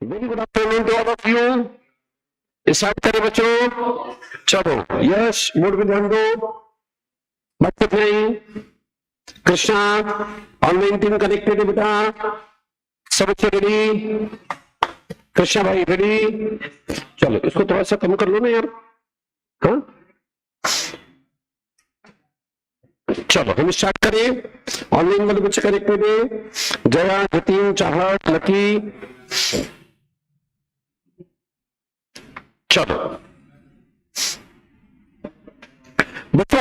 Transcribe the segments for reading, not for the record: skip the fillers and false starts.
Very good afternoon to all of you. Start करें बच्चों, चलो यश बोर्ड पे ध्यान दो। बच्चे नहीं, कृष्णा ऑनलाइन टीम कनेक्टेड है बेटा, सब बच्चे रेडी? कृष्णा भाई रेडी? चलो इसको थोड़ा सा कम कर लो ना यार। हाँ चलो हम स्टार्ट करें। ऑनलाइन वाले बच्चे कनेक्टेड है, जया, जतीन, चाहत, लकी। चलो बच्चों,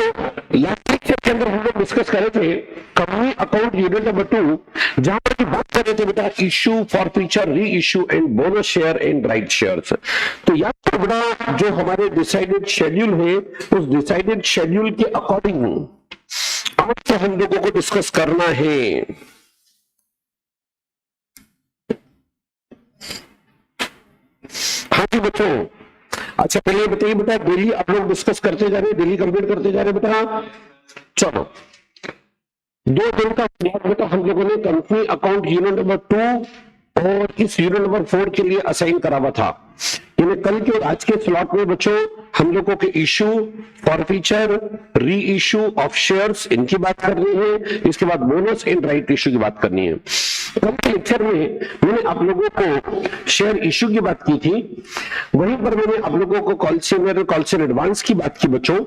लास्ट लेक्चर के अंदर हम लोग डिस्कस कर रहे थे कंपनी अकाउंट यूनिट नंबर 2, जहां पर की बात कर रहे थे बेटा इश्यू, फॉरफीचर, री issue and bonus share and right shares. तो याद तो बेटा जो हमारे डिसाइडेड शेड्यूल है, उस डिसाइडेड शेड्यूल के अकॉर्डिंग आज से हम लोगों को डिस्कस करना है। हाँ जी बच्चों, अच्छा पहले बताइए बेटा, डेली आप लोग डिस्कस करते जा रहे हैं, डेली कंप्लीट करते जा रहे हैं बेटा। चलो 2 दिन का स्लॉट बेटा हम लोगों ने कंपनी अकाउंट यूनिट नंबर 2 और इस यूनिट नंबर 4 के लिए असाइन करा हुआ था। यानी कल के और आज के स्लॉट में बच्चों हम लोगों के इशू, फॉरफीचर, री इशू ऑफ शेयर्स इनकी बात करनी है, इसके बाद बोनस एंड राइट इशू की बात करनी है। कल के लेक्चर में मैंने आप लोगों को शेयर इशू की बात की थी, वहीं पर मैंने आप लोगों को कॉल्स एडवांस की बात की बच्चों,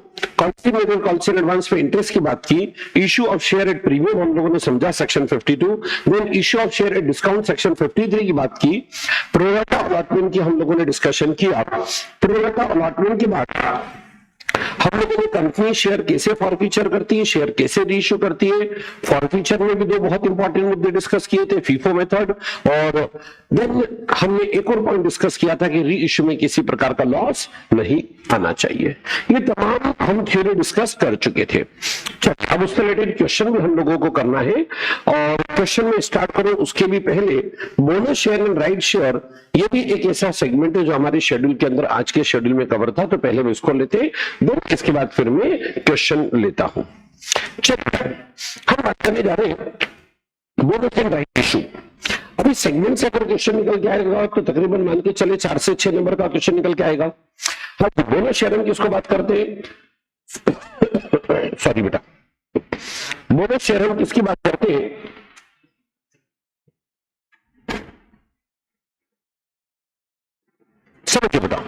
कॉल्स एडवांस पे इंटरेस्ट की बात की, issue of share at premium हम लोगों ने समझा section 52, then issue of share at discount section 53 की बात की, प्रोरेटा अलॉटमेंट की हम लोगों ने डिस्कशन किया। प्रोरेटा अलॉटमेंट के बाद हम लोगों ने कंपनी शेयर कैसे फॉरफीचर करती है, शेयर कैसे रीइश्यू करती है, फॉरफीचर में भी 2 बहुत इंपॉर्टेंट मुद्दे डिस्कस किए थे, फीफो मेथड, और देन हमने एक और पॉइंट डिस्कस किया था कि री इश्यू में किसी प्रकार का लॉस नहीं आना चाहिए। ये तमाम हम थ्योरी डिस्कस कर चुके थे। चलो अब उससे रिलेटेड क्वेश्चन भी हम लोगों को करना है, और क्वेश्चन में स्टार्ट करो उसके भी पहले bonus share and right share, ये भी एक ऐसा सेगमेंट है जो हमारे शेड्यूल के अंदर आज के शेड्यूल में कवर था, तो पहले हम इसको लेते हैं, देन इसके बाद फिर मैं क्वेश्चन लेता हूं। चलिए हम बात करने जा रहे हैं बोनस एंड राइट इशू। अभी सेगमेंट से अगर क्वेश्चन निकल के आएगा तो तकरीबन मान के चले 4 से 6 नंबर का क्वेश्चन निकल के आएगा। हाँ बोनस शेयर हम किसको बात करते हैं, सॉरी बेटा, बोनस शेयर हम किसकी बात करते हैं, समझिए बेटा।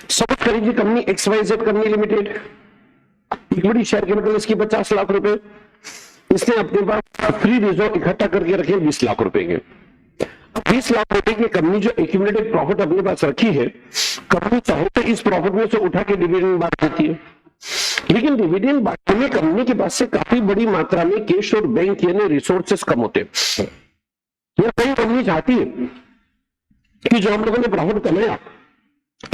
सपोज करेंगे company XYZ company limited, equity share capital इसकी 50 लाख रुपए, इसने अपने पास फ्री रिजर्व इकट्ठा करके रखे 20 लाख रुपए के। 20 लाख रुपए की कंपनी जो एक्यूमुलेटेड प्रॉफिट अपने पास रखी है, कंपनी चाहे तो इस प्रॉफिट में से उठा के डिविडेंड बांट देती है, लेकिन डिविडेंड बांटने में कंपनी के पास से काफी बड़ी मात्रा में कैश और बैंक यानी रिसोर्सेस कम होते हैं। यह कई कंपनी चाहती है कि जो हम लोगों ने प्रॉफिट कमाया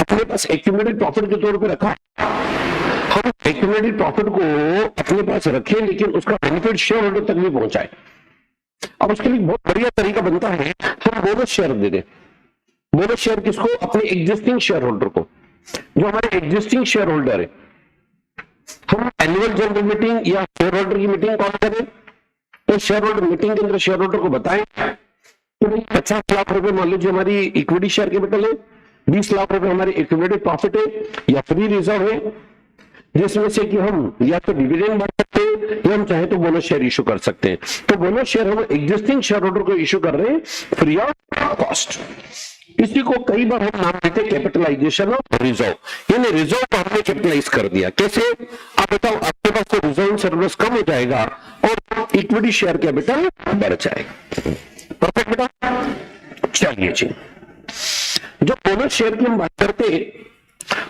अपने पास एक्यूमुलेटेड प्रॉफिट के तौर पे रखा, हम एक्यूमुलेटेड प्रॉफिट को अपने पास रखें लेकिन उसका बेनिफिट शेयर होल्डर तक भी पहुंचाए। अब उसके लिए बहुत बढ़िया तरीका बनता है, हम बोनस शेयर दे दें। बोनस शेयर किसको, अपने एग्जिस्टिंग शेयर होल्डर को, जो हमारे एग्जिस्टिंग शेयर होल्डर है। हम एनुअल जनरल मीटिंग या शेयर होल्डर की मीटिंग कॉल करें, तो शेयर होल्डर मीटिंग के अंदर शेयर होल्डर को बताएं कि भाई 50 लाख रुपए मान लीजिए हमारी इक्विटी शेयर कैपिटल है, 20 लाख रुपए हमारी एक्यूमुलेटेड प्रॉफिट है या फ्री रिजर्व है, जिसमें से कि हम या तो डिविडेंड बांट सकते हैं या हम चाहे तो बोनस शेयर इशू कर सकते हैं। तो बोनस शेयर हम एग्जिस्टिंग शेयर होल्डर को इशू कर रहे हैं फ्री ऑफ कॉस्ट। इसी को कई बार हम नाम देते हैं कैपिटलाइजेशन ऑफ रिजर्व, यानी रिजर्व को हमने कैपिटलाइज कर दिया। कैसे, आप बताओ, आपके पास तो रिजर्व सरप्लस कम हो जाएगा और इक्विटी शेयर कैपिटल बढ़ जाएगा। परफेक्ट बेटा। चलिए जी, जब बोनस शेयर की हम बात करते हैं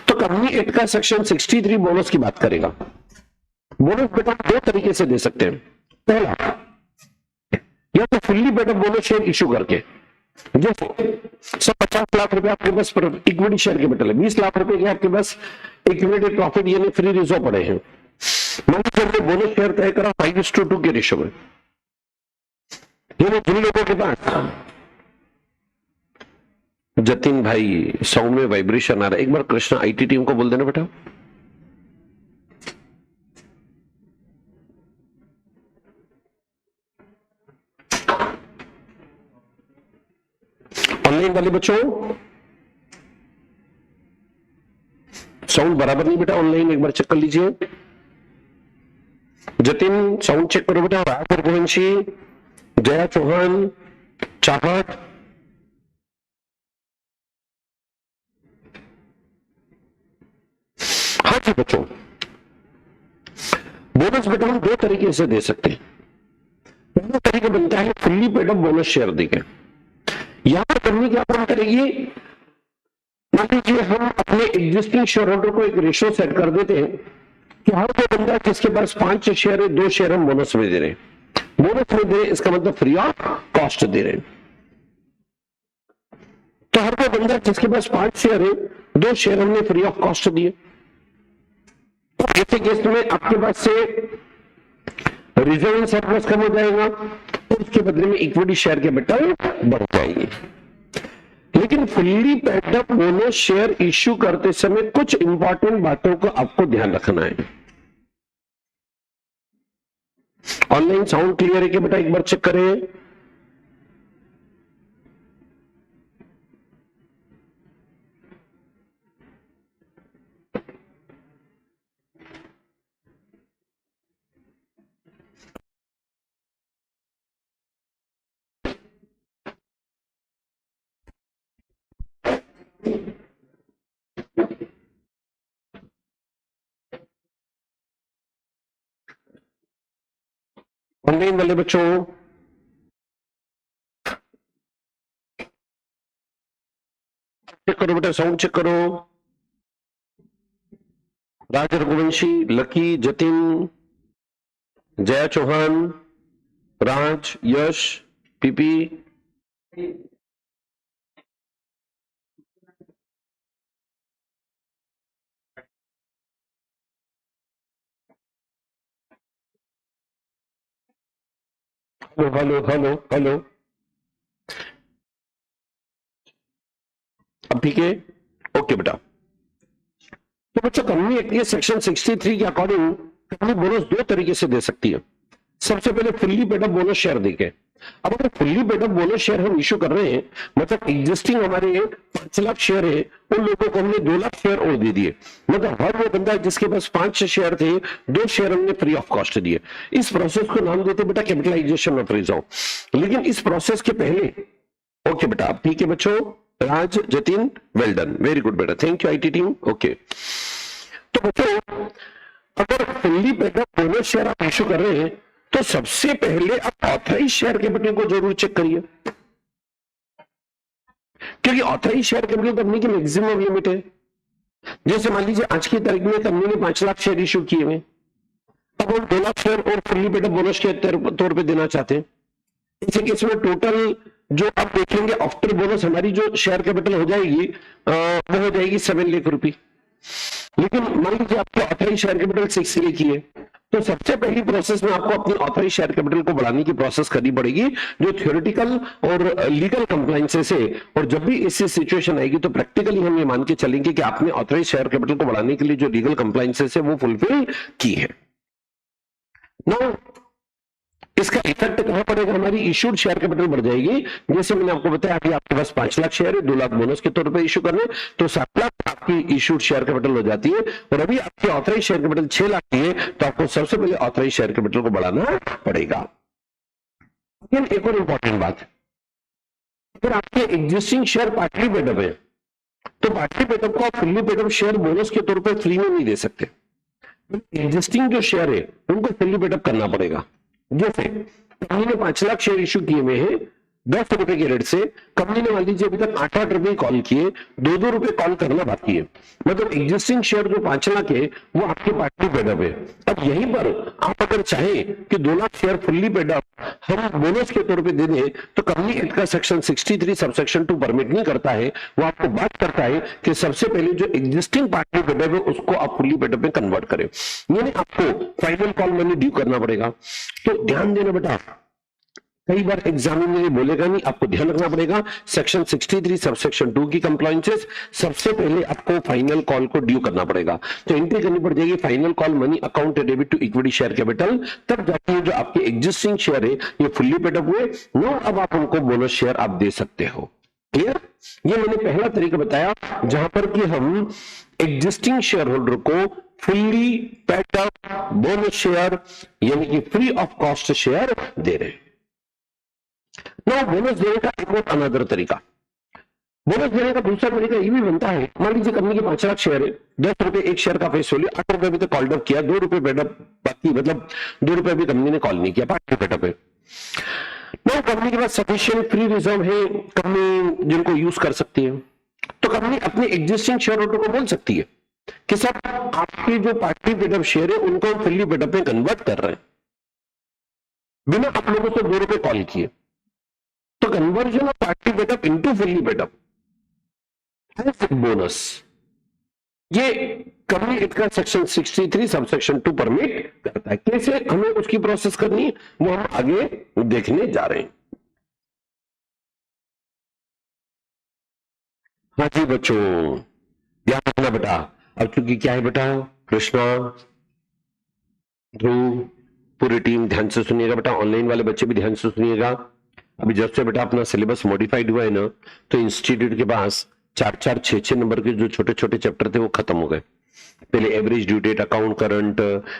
तो कंपनी एक्ट का सेक्शन 63 बोनस की बात करेगा। बोनस बेटा 2 तरीके से दे सकते हैं। पहला, या तो फुल्ली बेटा बोनस शेयर इशू करके, जैसे 50 लाख रुपए आपके पास इक्विटी शेयर कैपिटल है, 20 लाख रुपए के आपके पास एक्यूमुलेटेड प्रॉफिट यानी फ्री रिजर्व पड़े हैं, मान लीजिए बोनस शेयर तय करा 5:2 के रेशियो में, यानी जिन लोगों के पास, जतिन भाई साउंड में वाइब्रेशन आ रहा है, एक बार कृष्णा IT टीम को बोल देना बेटा। ऑनलाइन वाले बच्चों साउंड बराबर नहीं बेटा, ऑनलाइन एक बार चेक कर लीजिए। जतिन साउंड चेक करो बेटा। राज रघुवंशी, जया चौहान, चाहत, हाँ जी बच्चों, बोनस बेटा हम दो तरीके से दे सकते हैं। पहला तरीका बनता है fully paid up bonus share देके। यहां पर कंपनी क्या काम करेगी, मान लीजिए हम अपने एग्जिस्टिंग शेयर होल्डर को एक रेशियो सेट कर देते हैं कि हर कोई बंदा जिसके पास 5 शेयर है 2 शेयर हम बोनस में दे रहे हैं। बोनस में दे रहे हैं इसका मतलब फ्री ऑफ कॉस्ट दे रहे हैं। तो हर कोई बंदा जिसके पास 5 शेयर है 2 शेयर हमने फ्री ऑफ कॉस्ट दिए। ऐसे केस में आपके पास से रिजर्व एंड सरप्लस कम हो जाएगा और उसके बदले में इक्विटी शेयर कैपिटल बढ़ जाएगी। लेकिन fully paid up bonus share issue करते समय कुछ इंपॉर्टेंट बातों को आपको ध्यान रखना है। ऑनलाइन साउंड क्लियर है कि बेटा, एक बार चेक करें। ऑनलाइन वाले बच्चों चेक करो बेटा, साउंड चेक करो। Raj Raghuvanshi, Lucky, Jatin, Jaya Chauhan, Raj, Yash, PP, hello hello hello hello, अब ठीक है, ओके बेटा। तो बच्चों कंपनी एक्ट के सेक्शन 63 के अकॉर्डिंग कंपनी बोनस दो तरीके से दे सकती है। सबसे पहले fully paid up bonus share देके। अब अगर fully paid up bonus share हम इश्यू कर रहे हैं, मतलब एग्जिस्टिंग हमारे 5 लाख शेयर है, उन लोगों को हमने 2 लाख शेयर और दे दिए। मतलब हर वो बंदा जिसके पास 5 शेयर थे 2 शेयर हमने फ्री ऑफ कॉस्ट दिए। इस प्रोसेस को नाम देते बेटा कैपिटलाइजेशन ऑफ रिजर्व। लेकिन इस प्रोसेस के पहले, ओके बेटा, आप ठीक है बच्चों, Raj, Jatin, well done, very good बेटा, thank you IT team, okay. तो बच्चों अगर fully paid up bonus share आप इश्यू कर रहे हैं तो सबसे पहले आप ऑथराइज शेयर कैपिटल को जरूर चेक करिए, क्योंकि ऑथराइज शेयर कैपिटल कंपनी की मैक्सिमम लिमिट है। जैसे मान लीजिए आज की तारीख में कंपनी ने 5 लाख शेयर इश्यू किए हुए, अब हम 2 लाख शेयर और फुल्ली पेड अप बोनस के तौर पे देना चाहते हैं। इसी केस में टोटल जो आप देखेंगे आफ्टर बोनस हमारी जो शेयर कैपिटल हो जाएगी वो हो जाएगी 7 लाख रुपए। लेकिन मान लीजिए आपको ऑथराइज शेयर कैपिटल 6 लाख की है, तो सबसे पहली प्रोसेस में आपको अपनी ऑथराइज शेयर कैपिटल को बढ़ाने की प्रोसेस करनी पड़ेगी, जो थ्योरेटिकल और लीगल कंप्लायंसेस है। और जब भी ऐसी सिचुएशन आएगी तो प्रैक्टिकली हम ये मान के चलेंगे कि आपने ऑथराइज शेयर कैपिटल को बढ़ाने के लिए जो लीगल कंप्लायंसेस है वो फुलफिल की है। नाउ इसका इफेक्ट कहां पड़ेगा, हमारी इश्यूड शेयर कैपिटल बढ़ जाएगी। जैसे मैंने आपको बताया अभी आपके पास 5 लाख शेयर है, 2 लाख बोनस के तौर पे इश्यू करने, तो 7 लाख आपकी इश्यूड शेयर कैपिटल हो जाती है। और अभी आपकी ऑथराइज शेयर कैपिटल 6 लाख की है, तो आपको सबसे पहले ऑथराइज शेयर कैपिटल को बढ़ाना पड़ेगा। एक और इंपॉर्टेंट बात, अगर आपके existing share partly paid up है तो पार्टली पेड अप को आप fully paid up share bonus के तौर पर फ्री में नहीं दे सकते। एग्जिस्टिंग जो शेयर है उनको फुल्ली पेड अप करना पड़ेगा। जैसे कंपनी ने 5 लाख शेयर इश्यू किए हुए हैं 10 रुपए के रेट से, कंपनी ने मान लीजिए अभी तक 8-8 रुपए कॉल किए, 2-2 रुपए कॉल करना बाकी है, मतलब एग्जिस्टिंग शेयर जो 5 लाख है वो आपके पार्टली पेड अप है। अब यहीं पर आप अगर चाहें कि 2 lakh share fully paid up हम बोनस के तौर पे दे दें, तो कंपनी एक्ट का सेक्शन 63 सबसेक्शन 2 परमिट नहीं करता है। वो आपको बात करता है कि सबसे पहले जो एग्जिस्टिंग पार्टली पेड अप है उसको आप फुल्ली पेड अप में कन्वर्ट करें, यानी आपको फाइनल कॉल मनी ड्यू करना पड़ेगा। तो ध्यान देना बेटा, कई बार एग्जाम में ये बोलेगा नहीं, आपको ध्यान रखना पड़ेगा। सेक्शन 63 सबसेक्शन 2 की कंप्लायंसेस, सबसे पहले आपको फाइनल कॉल को ड्यू करना पड़ेगा। तो एंट्री करनी पड़ जाएगी final call money account debit to equity share capital, तब जाके जो आपके एग्जिस्टिंग शेयर है ये फुल्ली पेड अप हुए नो, अब आप उनको बोनस शेयर आप दे सकते हो। क्लियर? ये मैंने पहला तरीका बताया जहां पर कि हम एग्जिस्टिंग शेयर होल्डर को fully paid up bonus share यानी कि फ्री ऑफ कॉस्ट शेयर दे रहे हैं। ना बोनस देने का एक और अनदर तरीका, बोनस देने का दूसरा तरीका ये भी बनता है, मान लीजिए कंपनी के 5 लाख शेयर है, 10 रुपए एक शेयर का फेस वैल्यू, 8 रुपए भी तो कॉल्ड अप किया, 2 रुपए बेडअप बाकी, मतलब 2 रुपए भी कंपनी ने कॉल नहीं किया, पार्टी बेडअप है। ना कंपनी के पास सफिशिएंट फ्री रिजर्व है, कंपनी जिनको यूज कर सकती है, तो कंपनी अपने एग्जिस्टिंग शेयर होल्डर को बोल सकती है कि सर आपके जो पार्टी बेडअप शेयर है उनको हम फुल्ली बेडअप में कन्वर्ट कर रहे हैं बिना आप लोगों से 2 रुपए कॉल किए। तो conversion of partly paid up into fully paid up bonus, ये कंपनी एक्ट का सेक्शन 63 सब सेक्शन 2 परमिट करता है। कैसे हमें उसकी प्रोसेस करनी है वो हम आगे देखने जा रहे हैं। हाँ जी बच्चों, ध्यान रखना बेटा। अब चूंकि क्या है बेटा, कृष्णा, ध्रुव, पूरी टीम ध्यान से सुनिएगा बेटा, ऑनलाइन वाले बच्चे भी ध्यान से सुनिएगा। अभी जब से बेटा अपना सिलेबस मॉडिफाइड हुआ है ना, तो इंस्टीट्यूट के पास 4-4, 6-6 नंबर के जो छोटे छोटे चैप्टर थे वो खत्म हो गए। पहले average due date, account current,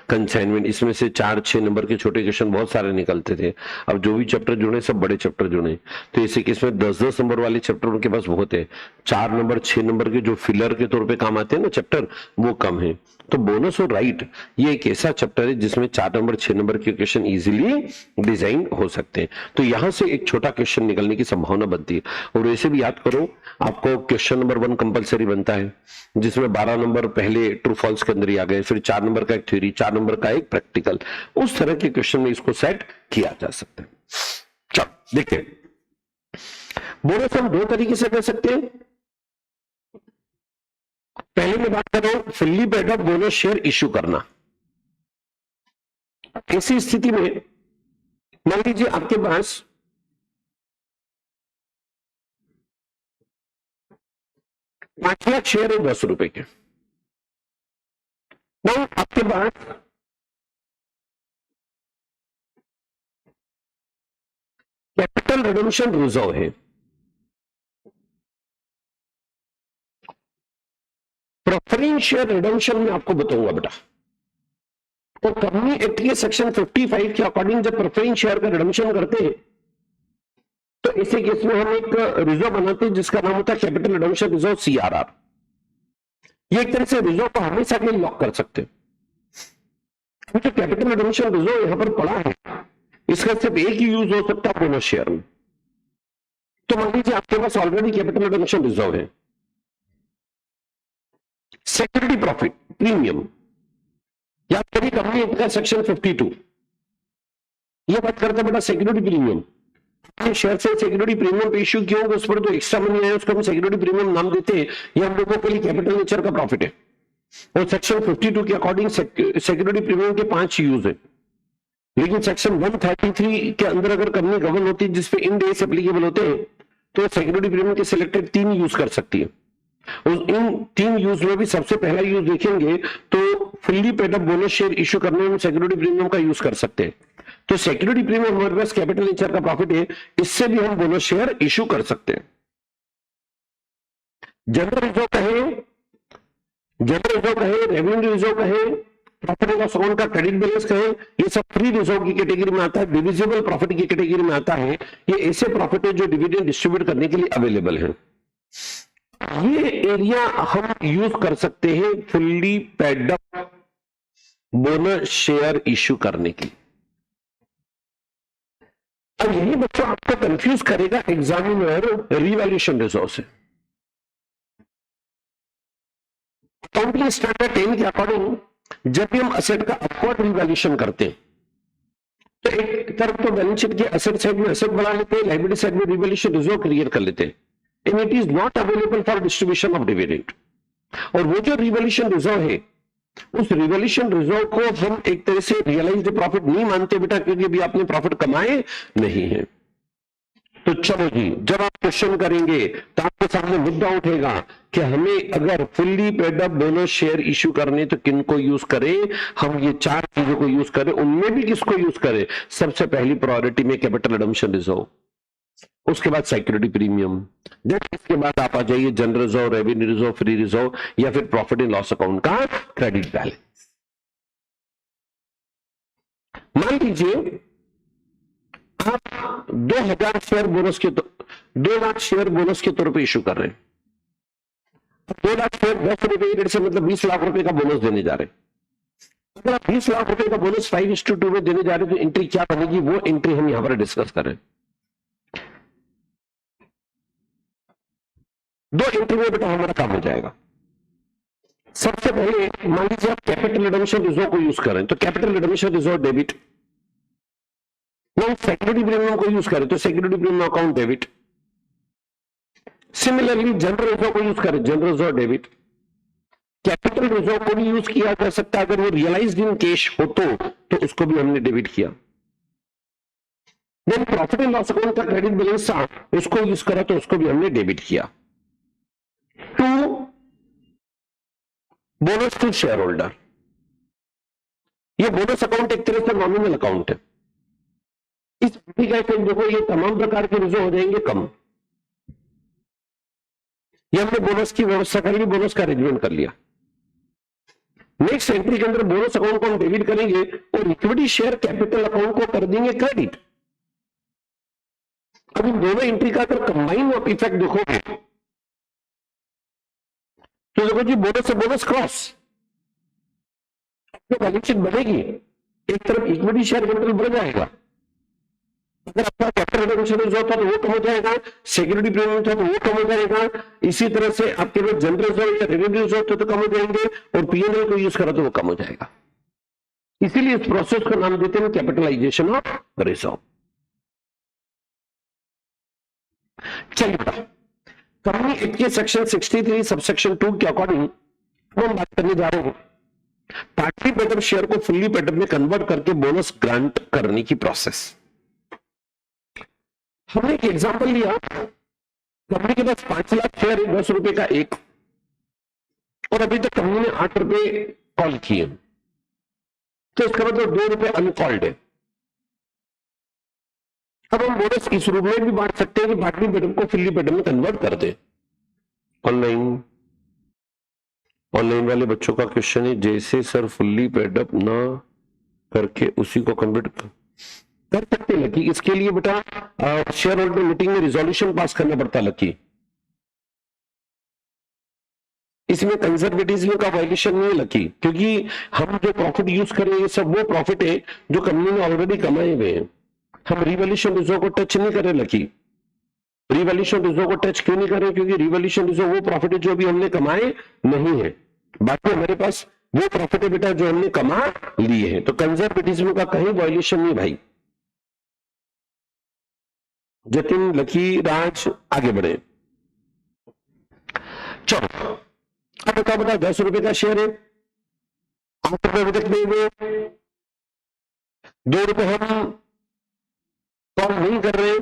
consignment, इसमें से 4-6 नंबर के छोटे क्वेश्चन बहुत सारे निकलते थे। अब जो भी चैप्टर जुड़े सब बड़े चैप्टर जुड़े, तो इसी केस में 10-10 नंबर वाले चैप्टर उनके पास बहुत है। 4 नंबर 6 नंबर के जो फिलर के तौर पे काम आते हैं ना चैप्टर, वो कम है। तो बोनस और राइट ये एक ऐसा चैप्टर है जिसमें 4 नंबर 6 नंबर के क्वेश्चन इजीली डिजाइन हो सकते हैं। तो यहां से एक छोटा क्वेश्चन निकलने की संभावना बनती है। और वैसे भी याद करो, आपको क्वेश्चन नंबर 1 कंपलसरी बनता है, जिसमें 12 नंबर पहले ट्रू फॉल्स के अंदर ही आ गए, फिर 4 नंबर का एक थ्योरी, 4 नंबर का एक प्रैक्टिकल, उस तरह के क्वेश्चन में इसको सेट किया जा सकता है। चलो देखिए, बोनस हम 2 तरीके से दे सकते हैं। पहले मैं बात कर रहा हूं fully paid up bonus share issue करना। ऐसी स्थिति में मान लीजिए आपके पास 5 लाख शेयर है 10 रुपए के, ना आपके पास कैपिटल रिडम्पशन रिजर्व है। प्रेफरेंस शेयर रिडम्पशन में आपको बताऊंगा बेटा, तो कंपनी एक्ट के सेक्शन 55 के अकॉर्डिंग जब प्रेफरेंस शेयर का रिडम्पशन करते हैं, तो इसी केस में हम एक रिजर्व बनाते हैं जिसका नाम होता है कैपिटल रिडम्पशन रिजर्व, CRR। ये एक तरह से रिजर्व को हमेशा के लिए लॉक कर सकते हैं। जो कैपिटल रिडम्पशन रिजर्व यहां पर पड़ा है, इसका सिर्फ एक ही यूज हो सकता है बोनस शेयर में। तो मान लीजिए आपके पास ऑलरेडी कैपिटल रिडम्पशन रिजर्व है, सिक्योरिटी प्रॉफिट प्रीमियम, याद करिए कंपनी का सेक्शन 52 ये बात करता है बेटा सिक्योरिटी प्रीमियम। शेयर से सिक्योरिटी प्रीमियम पे इश्यू किया होगा, उस पर तो एक्स्ट्रा मनी आया, उसको हम सिक्योरिटी प्रीमियम नाम देते हैं। ये हम लोगों के लिए कैपिटल नेचर का प्रॉफिट है। और सेक्शन 52 के अकॉर्डिंग सिक्योरिटी प्रीमियम के 5 यूज है, लेकिन सेक्शन 133 के अंदर अगर कंपनी गवर्न होती है जिसपे इन डेज एप्लीकेबल होते हैं, तो सिक्योरिटी प्रीमियम के सिलेक्टेड 3 यूज कर सकती है। इन 3 यूज में भी सबसे पहला यूज देखेंगे तो fully paid up bonus share issue करने में सिक्योरिटी प्रीमियम का यूज कर सकते हैं। तो सिक्योरिटी प्रीमियम हमारे पास कैपिटल नेचर का प्रॉफिट है, इससे भी हम बोनस शेयर इश्यू कर सकते हैं। जनरल रिजर्व कहे, रेवेन्यू रिजर्व कहे, प्रॉफिट एंड लॉस अकाउंट का क्रेडिट बैलेंस कहे, ये सब फ्री रिजर्व की कैटेगरी में आता है, डिविजिबल प्रॉफिट की कैटेगरी में आता है। ये ऐसे प्रॉफिट है जो डिविडेंड डिस्ट्रीब्यूट करने के लिए अवेलेबल है। ये एरिया हम यूज कर सकते हैं fully paid up bonus share issue करने की। अब यही बच्चों आपको कंफ्यूज करेगा एग्जामिनर रिवैल्यूएशन रिजर्व से। अकाउंटिंग स्टैंडर्ड 10 के अकॉर्डिंग जब भी हम असेट का अपवर्ड रिवैल्यूएशन करते हैं, तो एक तरफ तो बैलेंस शीट के असेट साइड में असेट बना लेते हैं, लायबिलिटी साइड में रिवैल्यूएशन रिजर्व क्रिएट कर लेते हैं, and it is not available for distribution of dividend. और वो जो रिवैल्यूएशन रिजर्व है, उस रिवैल्यूएशन रिजर्व को हम एक तरह से रियलाइज्ड प्रॉफिट नहीं मानते बेटा, क्योंकि अभी आपने प्रॉफिट कमाए नहीं है। तो चलो जी, जब आप क्वेश्चन करेंगे तो आपके सामने मुद्दा उठेगा कि हमें अगर fully paid up bonus share issue करने तो किनको यूज करें। हम ये 4 चीजों को यूज करें, उनमें भी किसको यूज करें? सबसे पहली प्रायोरिटी में कैपिटल रिडम्पशन रिजर्व। उसके बाद सिक्योरिटी प्रीमियम, देन इसके बाद आप आ जाइए general reserve, revenue reserve, free reserve या फिर प्रॉफिट एंड लॉस अकाउंट का क्रेडिट बैलेंस। मान लीजिए आप 2000 शेयर बोनस के 2 लाख शेयर बोनस के तौर पे इशू कर रहे हैं। 2 लाख शेयर 10 रुपए की रेट से मतलब 20 लाख रुपए का बोनस देने जा रहे हैं। अगर आप 20 लाख रुपए का बोनस 5:2 में देने जा रहे हैं तो एंट्री क्या बनेगी, वो एंट्री हम यहां पर डिस्कस कर रहे हैं। 2 एंट्री में बेटा हमारा काम हो जाएगा। सबसे पहले मान लीजिए आप कैपिटल रिडम्पशन रिजर्व को यूज करें तो capital redemption reserve debit, security premium को यूज करें तो security premium account debit, similarly general reserve को यूज करें general reserve debit, capital reserve को भी यूज किया जा सकता है अगर वो रियलाइज्ड इन कैश हो तो उसको भी हमने डेबिट किया। Then profit and loss account का क्रेडिट बैलेंस था, उसको यूज करा तो उसको भी हमने डेबिट किया। To bonus to share holder, ये बोनस अकाउंट एक तरह से नॉमिनल अकाउंट है। इस का इफेक्ट देखो, ये तमाम प्रकार के रिजर्व हो जाएंगे कम। ये हमने बोनस की व्यवस्था कर ली, बोनस का अरेंजमेंट कर लिया। नेक्स्ट एंट्री के अंदर बोनस अकाउंट को हम डेबिट करेंगे और इक्विटी शेयर कैपिटल अकाउंट को कर देंगे क्रेडिट। अब इन दोनों एंट्री का अगर कंबाइन आप इफेक्ट देखोगे तो देखो जी, बोनस से बोनस क्रॉस, बैलेंस शीट बढ़ेगी, एक तरफ इक्विटी शेयर कैपिटल बढ़ जाएगा। अगर आपका कैपिटल रिडम्पशन रिजर्व था तो वो कम हो जाएगा, सिक्योरिटी प्रीमियम था तो वो कम हो जाएगा। इसी तरह से आपके पास जनरल रिजर्व या रेवेन्यू रिजर्व थे तो कम हो जाएंगे और पीएनएल को यूज करा तो वो कम हो जाएगा। इसीलिए इस प्रोसेस का नाम देते हैं कैपिटलाइजेशन ऑफ रिजर्व। चलिए बेटा, कंपनी एक्ट के सेक्शन 63 सबसेक्शन 2 के अकॉर्डिंग हम बात करने जा रहे हैं पार्टली पेड अप शेयर को फुल्ली पेड अप में कन्वर्ट करके बोनस ग्रांट करने की प्रोसेस। हमने एक एग्जांपल लिया, कंपनी के पास 5 लाख शेयर है, 10 रुपए का एक, और अभी तक कंपनी ने 8 रुपए कॉल किए, तो इसका मतलब 2 रुपए अनकॉल्ड है। अब हम बोनस इस रूप में भी बांट सकते हैं कि पार्टली पेड अप को फुल्ली पेड अप में कन्वर्ट कर दे। ऑनलाइन वाले बच्चों का क्वेश्चन है, जैसे सर फुल्ली पेड अप ना करके उसी को कन्वर्ट कर सकते हैं। लकी, इसके लिए बेटा शेयर होल्डर मीटिंग में रिजोल्यूशन पास करना पड़ता है। लकी, इसमें कंजर्वेटिज्म का वायलेशन नहीं है लकी, क्योंकि हम जो प्रॉफिट यूज करें ये सब वो प्रॉफिट है जो कंपनी ने ऑलरेडी कमाए हुए हैं। हम रिवॉल्यूशन रिजर्व को टच नहीं करें लकी। रिवॉल्यूशन रिजर्व को टच क्यों नहीं करें, क्योंकि रिवॉल्यूशन रिजर्व वो प्रॉफिट है जो अभी हमने कमाए नहीं है, बाकी हमारे पास वो प्रॉफिट है बेटा जो हमने कमा लिए हैं। तो कंजर्वेटिज्म का कहीं वायलेशन नहीं भाई। जतिन, लकी, राज आगे बढ़े। चलो अब बताओ 10 रुपए का शेयर है, 8 रुपए अभी तक नहीं हुए, 2 रुपए हम कॉल नहीं कर रहे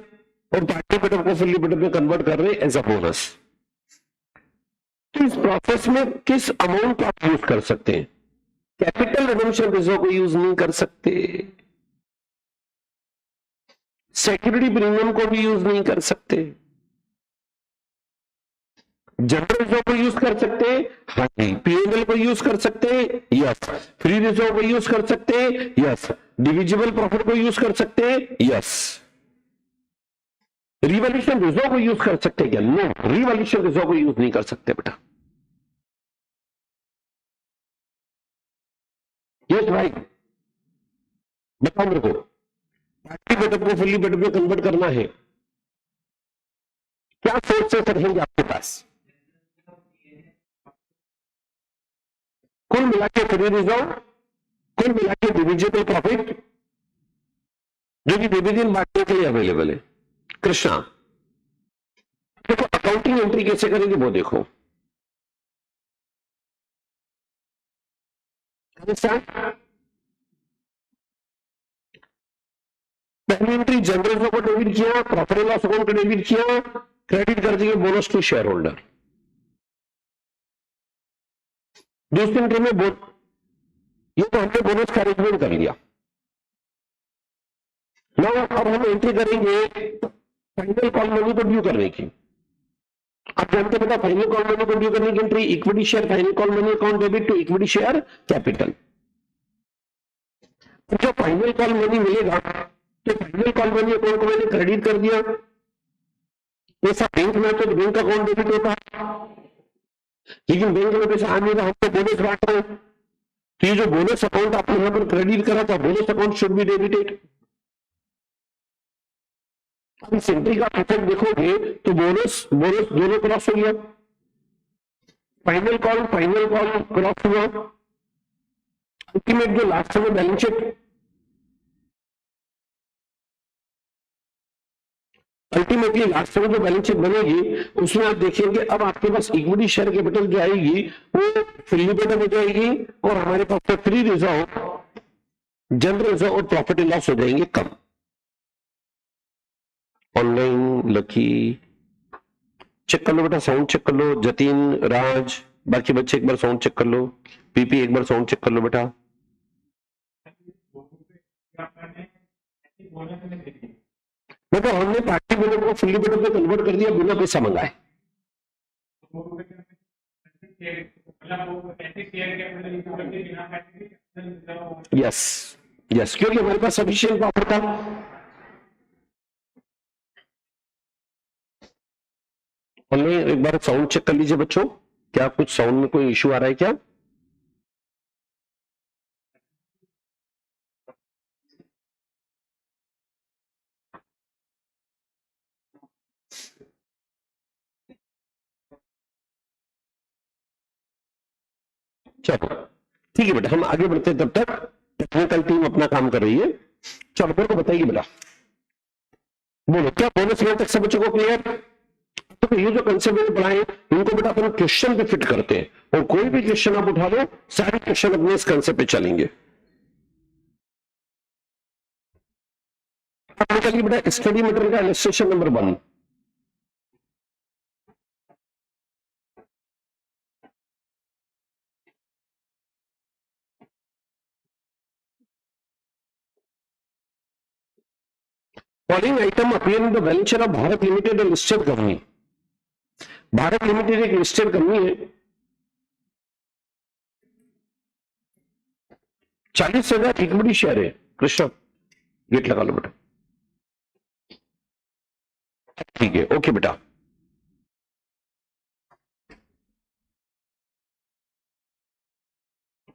और पार्टी पेड अप को फुल्ली पेड अप में कन्वर्ट कर रहे एज अ बोनस। तो इस प्रोसेस में किस अमाउंट आप यूज कर सकते हैं? कैपिटल रिडम्पशन रिजर्व को यूज नहीं कर सकते, सिक्योरिटी प्रीमियम को भी यूज नहीं कर सकते, जनरल रिजर्व को यूज कर सकते हैं, हाँ जी, पीएनएल को यूज कर सकते हैं, यस, फ्री रिजर्व को यूज कर सकते हैं, यस, डिविजिबल प्रॉफिट को यूज कर सकते हैं, यस, रिवॉल्यूशन रिजर्व को यूज कर सकते हैं क्या? नो, रिवॉल्यूशन रिजर्व को यूज नहीं कर सकते बेटा। यस भाई, बताओ मेरे को, पार्टी पेड अप को फुल्ली पेड अप में कन्वर्ट करना है, क्या सोच से रहेंगे आपके पास? कुल मिला के फ्री रिजर्व, कुल मिला के डिविजिबल प्रॉफिट जो कि डिविडेंड बांटने के लिए अवेलेबल है। कृष्णा, देखो अकाउंटिंग एंट्री कैसे करेंगे वो देखो। पहली एंट्री जनरल को डेबिट किया, प्रॉफिट एंड लॉस अकाउंट को डेबिट किया, क्रेडिट कर दिए बोनस टू शेयर होल्डर। दूसरी एंट्री में ये तो हमने बोनस का अरेंजमेंट कर लिया। अब हम एंट्री करेंगे फाइनल कॉल मनी को ड्यू करने की। आप जानते हैं बेटा, फाइनल कॉल मनी को ड्यू करने की entry equity share final call money account debit to equity share capital. जो फाइनल कॉल मनी मिलेगा तो फाइनल कॉल मनी अकाउंट को मैंने क्रेडिट कर दिया, पैसा बैंक में तो बैंक अकाउंट डेबिट होता है, लेकिन बैंक में पैसा आने का हमको बोनस बांट रहे हैं, तो ये जो बोनस अकाउंट आपने यहां पर क्रेडिट करा था, bonus account should be debited. अब इस एंट्री का इफेक्ट देखोगे तो बोनस बोनस दोनों क्रॉस हो गया, फाइनल कॉल क्रॉस हुआ, अल्टीमेट जो लास्ट में बैलेंस शीट, अल्टीमेटली लास्ट में जो बैलेंस शीट बनेगी उसमें आप देखेंगे अब आपके पास इक्विटी शेयर कैपिटल जो आएगी वो फुल्ली पेड हो जाएगी और हमारे पास फ्री रिजर्व, जनरल रिजर्व और प्रॉफिट एंड लॉस हो जाएंगे कम। ऑनलाइन लकी चेक कर लो बेटा, साउंड चेक कर लो, जतीन, राज, बाकी बच्चे एक बार साउंड चेक कर लो, पीपी एक बार साउंड चेक कर लो बेटा। देखो हमने पार्टी बोनस को फुल्ली पेड में कन्वर्ट कर दिया बिना पैसा मंगाए। यस यस, क्योंकि हमारे पास सफिशिएंट प्रॉफिट था। ऑनलाइन एक बार साउंड चेक कर लीजिए बच्चों, क्या कुछ साउंड में कोई इश्यू आ रहा है क्या? चलो ठीक है बेटा, हम आगे बढ़ते हैं, तब तक टेक्निकल टीम अपना काम कर रही है। चलो मेरे को बताइए बेटा, बोलो क्या बोनस यहाँ तक सब बच्चों को क्लियर? तो ये जो कंसेप्ट पढ़ाए इनको बेटा अपन क्वेश्चन पे फिट करते हैं, और कोई भी क्वेश्चन आप उठा लो सारे क्वेश्चन अपने इस कंसेप्ट पे चलेंगे। निकालिए बेटा स्टडी मटेरियल का illustration number 1। Following item appear in the balance sheet of Bharat limited a listed company. Bharat limited एक लिस्टेड कंपनी है, 40,000 इक्विटी शेयर है। कृष्ण गेट लगा लो बेटा, ठीक है, ओके बेटा।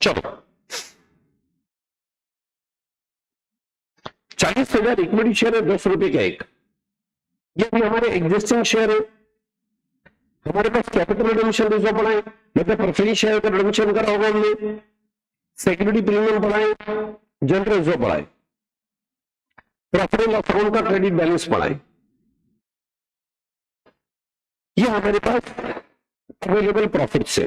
चलो 40,000 इक्विटी शेयर है, 10 रुपए का एक, ये भी हमारे एग्जिस्टिंग शेयर है। हमारे पास कैपिटल रिडम्पशन रिजर्व पड़ा है, मतलब प्रेफरेंस शेयर का रिडम्पशन करा होगा हमने, सिक्योरिटी प्रीमियम पड़ा है, जनरल रिजर्व पड़ा है, प्रॉफिट एंड लॉस अकाउंट का क्रेडिट बैलेंस पड़ा है। ये हमारे पास अवेलेबल प्रॉफिट से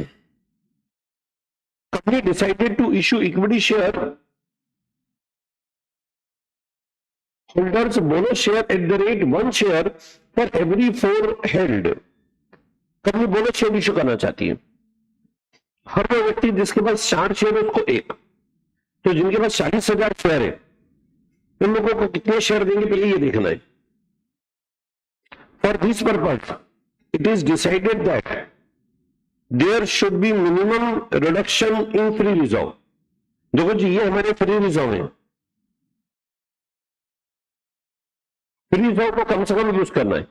company decided to issue equity share holders bonus share at the rate 1 share for every 4 held. Company bonus share issue करना चाहती है, हर वो व्यक्ति जिसके पास 4 शेयर है उसको एक, तो जिनके पास 40,000 शेयर है उन लोगों को कितने शेयर देंगे पहले ये देखना है। For this purpose it is decided that there should be minimum reduction in free reserve. देखो जी ये हमारे फ्री रिजर्व है, फ्री रिजर्व को कम से कम यूज करना है,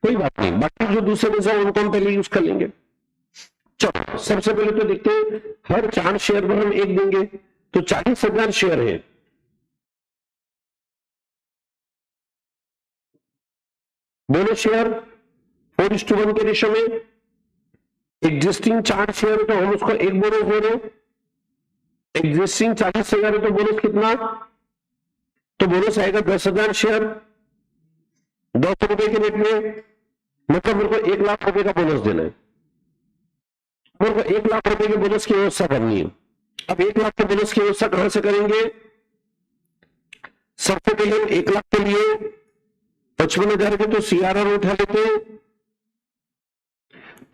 कोई बात नहीं, बाकी जो दूसरे रिजर्व उनको हम पहले यूज कर लेंगे। चलो सबसे पहले तो देखते हैं, हर 4 शेयर पर हम एक देंगे, तो 40,000 शेयर है, बोनस शेयर 4:1 के रेशो में, एग्जिस्टिंग 4 शेयर तो हम उसको एक बोनस दे रहे हैं, एग्जिस्टिंग 40,000 है तो बोनस कितना, तो बोनस आएगा 10,000 शेयर 200 रुपए के रेट में, मतलब मेरे को 1 लाख रुपए का बोनस देना है, मेरे को 1 लाख रुपए के बोनस की व्यवस्था करनी है। अब 1 लाख के बोनस की व्यवस्था कहां से करेंगे? सबसे पहले 1 लाख के लिए 55,000 के तो सीआरआर उठा लेते हैं,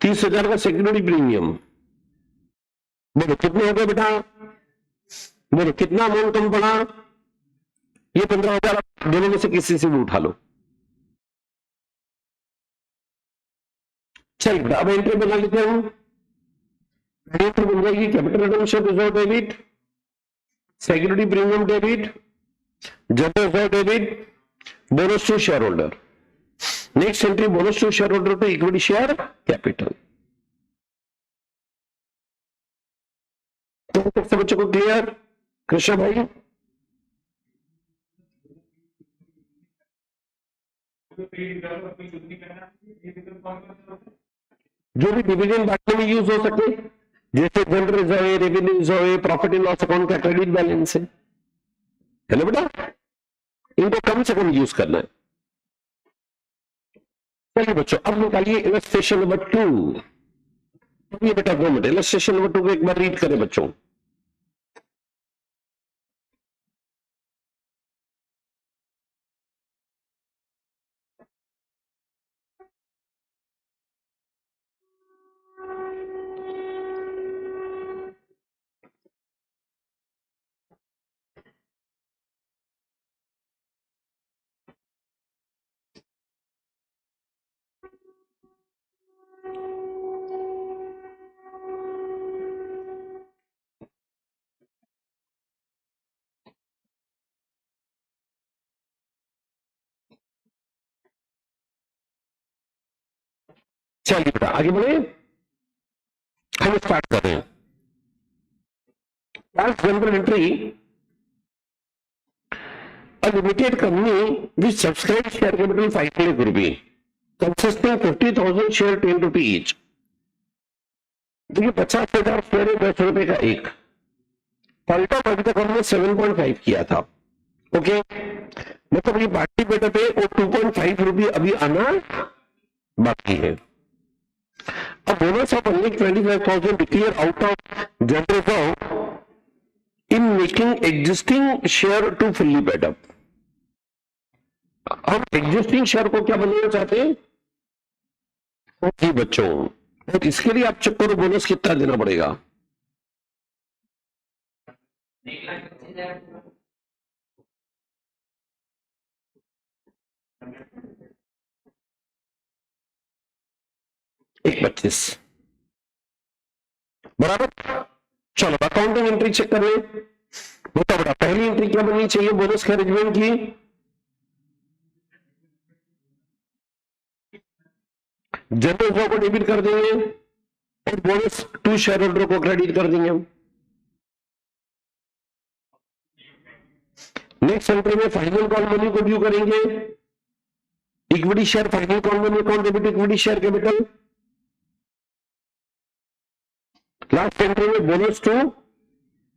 30,000 का सिक्योरिटी प्रीमियम, बोलो कितना हो गया बेटा, बोलो कितना अमाउंट कम पड़ा, ये 15,000 दोनों में से किसी से भी उठा लो, चलिए अब एंट्री बना लेते हैं हम। एंट्री बन जाएगी capital redemption reserve debit, security premium debit, general reserve debit, bonus to share holder. Next entry bonus to share holder to equity share capital. तो सब बच्चों को क्लियर? कृष्ण भाई जो भी डिविडेंड बांटने में यूज हो सके, जैसे जनरल रिजर्व है, रेवेन्यू रिजर्व है, प्रॉफिट एंड लॉस अकाउंट का क्रेडिट बैलेंस है ना बेटा, इनको कम से कम यूज करना है। चलिए बच्चों अब निकालिए इलस्ट्रेशन नंबर 2। ये बेटा 2 मिनट, इलस्ट्रेशन नंबर 2 को एक बार रीड करें बच्चों। चलिए बेटा आगे बढ़े, हम स्टार्ट कर रहे हैं। General entry, a limited company which subscribes share capital 5 lakh rupee consisting 50,000 share 10 rupee each। देखिए 50,000 शेयर है 10 रुपए का एक, पलटा अभी तक हमने 7.5 किया था। ओके मतलब ये पार्टी बेटा पे और 2.5 रुपये अभी आना बाकी है। अब bonus of only 25,000 declare out of general reserve in making existing share to fully paid up. हम एग्जिस्टिंग शेयर को क्या बनाना चाहते हैं? जी बच्चों, और इसके लिए आप चेक करो बोनस कितना देना पड़ेगा। एक 25 बराबर। चलो अकाउंटिंग एंट्री चेक कर ले। बताओ बेटा पहली एंट्री क्या बननी चाहिए बोनस के अरेंजमेंट की? जनरल रिजर्व को डेबिट कर देंगे और बोनस टू शेयर होल्डर को क्रेडिट कर देंगे। नेक्स्ट एंट्री में फाइनल कॉल मनी को ड्यू करेंगे, equity share final call money account debit equity share capital. Last entry में bonus to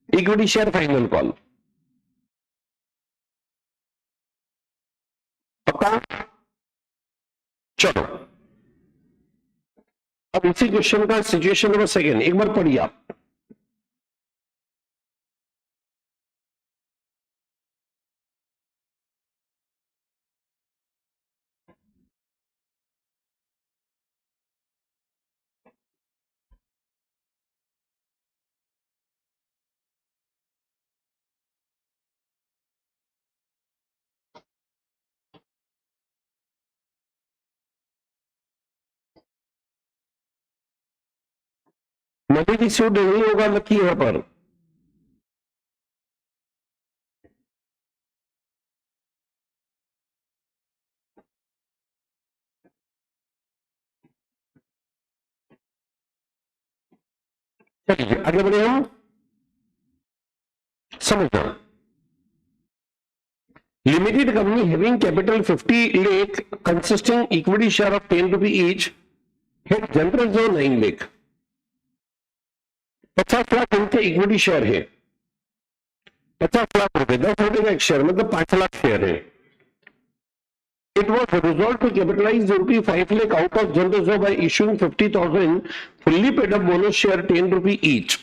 equity share final call. पक्का? चलो अब इसी क्वेश्चन का सिचुएशन नंबर सेकेंड एक बार पढ़िए आप। मनी रिसीव्ड नहीं होगा लकी यहां पर। चलिए आगे बढ़े हम। समझना, limited company having capital 50 lakh consisting equity share of 10 rupee each है जनरल जो 9 lakh। 50 लाख उनके इक्विटी शेयर है, 50 लाख रुपए 10 रुपए का एक शेयर मतलब 5 लाख शेयर है। It was resolved to capitalize rupee 5 lakh out of general reserve by issuing 50,000 fully paid up bonus share 10 rupee each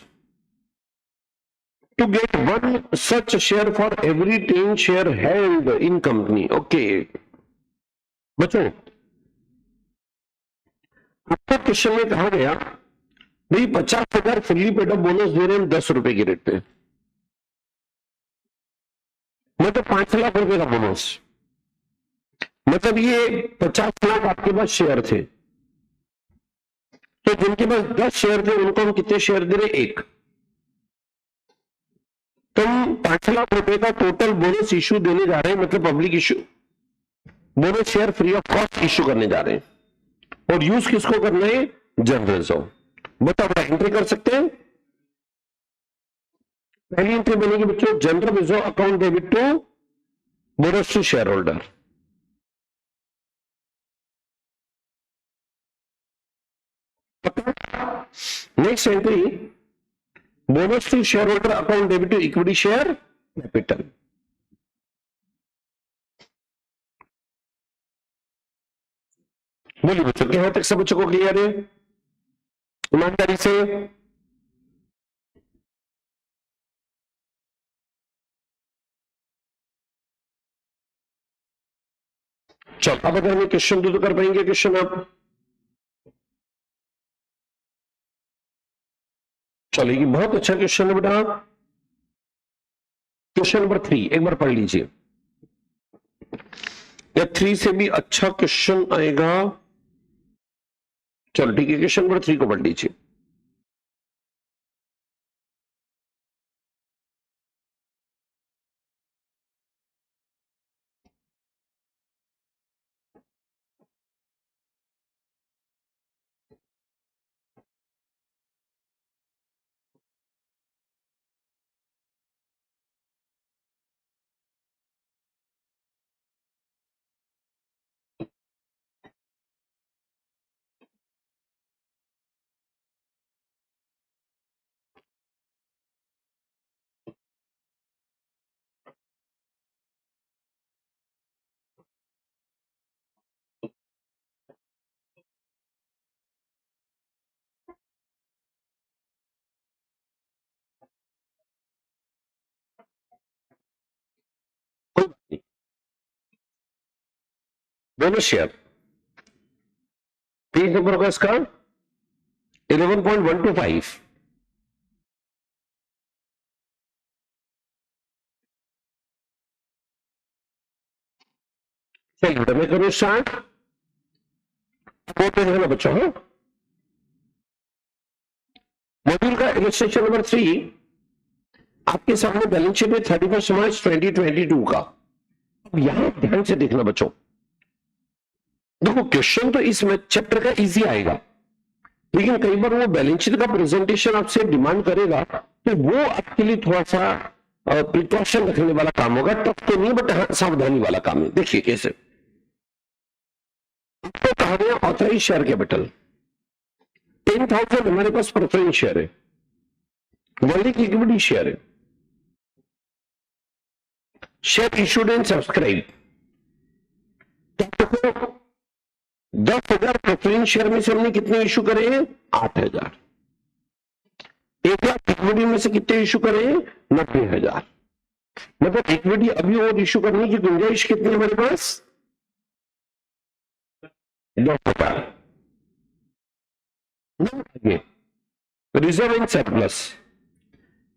to get one such share for every 10 share held in company. Okay बच्चों आपको question में कहा गया भाई 50,000 fully paid up bonus दे रहे हैं 10 रुपए की रेट पे, मतलब 5 लाख रुपए का बोनस, मतलब ये 50 लाख आपके पास शेयर थे। तो जिनके पास 10 शेयर थे उनको हम कितने शेयर दे रहे? 1। तुम 5 लाख रुपए का टोटल बोनस इश्यू देने जा रहे हैं, मतलब public issue, bonus share free of cost issue करने जा रहे हैं। और यूज किसको करना है? General reserve. बताओ बड़ा, एंट्री कर सकते हैं? पहली एंट्री बनेगी बच्चों, general reserve account debit to bonus to share holder. Next entry, bonus to share holder account debit to equity share capital. बोलिए बच्चों, क्या तक सब बच्चों को क्लियर है? ईमानदारी से चलो, अब अगर मैं क्वेश्चन दो तो कर पाएंगे क्वेश्चन आप? चलो, ये बहुत अच्छा क्वेश्चन है बेटा। क्वेश्चन नंबर 3 एक बार पढ़ लीजिए, या 3 से भी अच्छा क्वेश्चन आएगा। चलो ठीक है, क्वेश्चन नंबर 3 को पढ़ लीजिए। कोई बात नहीं, बोनस शेयर पेज नंबर होगा इसका 11.125। चलिए बेटा, मैं करूं स्टार्ट। बोर्ड पे देखना बच्चों, मॉड्यूल का इलस्ट्रेशन नंबर 3 आपके सामने बैलेंस शीट में 31 मार्च 2022 का। अब यहां ध्यान से देखना बच्चों, देखो क्वेश्चन तो इस चैप्टर का इजी आएगा, लेकिन कई बार वो बैलेंस शीट का प्रेजेंटेशन आपसे डिमांड करेगा, तो वो आपके लिए थोड़ा सा प्रिकॉशन रखने वाला काम होगा। टफ तो नहीं, बट हाँ सावधानी वाला काम है। देखिए कैसे, आपको कहा गया ऑथराइज शेयर कैपिटल 10,000 हमारे पास प्रेफरेंस शेयर है, वर्ल्ड की इक्विटी शेयर है, share issued and subscribe. 10,000 preference share में से हमने कितने इशू करे हैं? 8,000। 1 लाख इक्विटी में से कितने इशू करे हैं? 90,000। मतलब इक्विटी अभी और इशू करने की गुंजाइश कितनी हमारे पास? 10,000। रिजर्व एंड सरप्लस,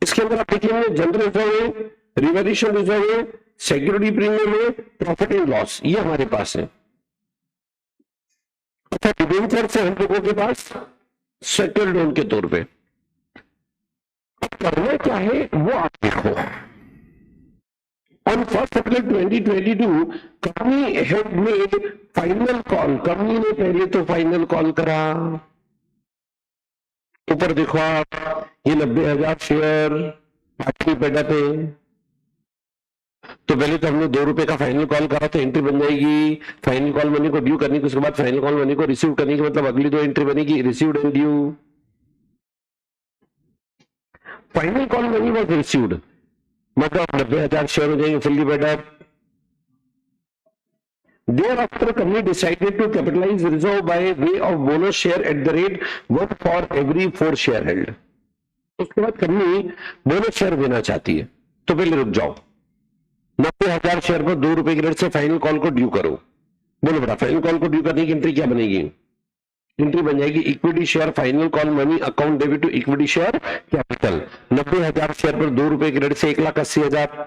इसके अंदर आप देखेंगे जनरल रिजर्व है, रिवैल्यूएशन रिजर्व है, सिक्योरिटी प्रीमियम है, प्रॉफिट एंड लॉस, ये हमारे पास है। अच्छा, डिबेंचर से हम लोगों के पास सेटल्ड लोन के तौर पे। अब करना क्या है वो आप देखो। On 1 April 2022 company had made final call. Company ने पहले तो फाइनल कॉल करा, ऊपर देखो आप, ये 90,000 शेयर पार्टी पैदा थे। तो पहले तो हमने 2 रुपए का फाइनल कॉल करा, तो एंट्री बन जाएगी फाइनल कॉल मनी को ड्यू करने की, उसके बाद फाइनल कॉल मनी को रिसीव करने की, मतलब अगली 2 एंट्री बनेगी received and due. Final call money was received, मतलब 90,000 शेयर हो जाएंगे fully paid up. Thereafter, company decided to capitalize reserve by way of bonus share at the rate 1 for every 4 share held। उसके बाद company bonus share देना चाहती है, तो पहले रुक जाओ, 90,000 शेयर पर 2 रुपए की रेट से फाइनल कॉल को ड्यू करो। बोलो बेटा, फाइनल कॉल को ड्यू करने की एंट्री क्या बनेगी? एंट्री बन जाएगी equity share final call money account debit to equity share capital. 90,000 share पर 2 रुपए की रेट से 1,80,000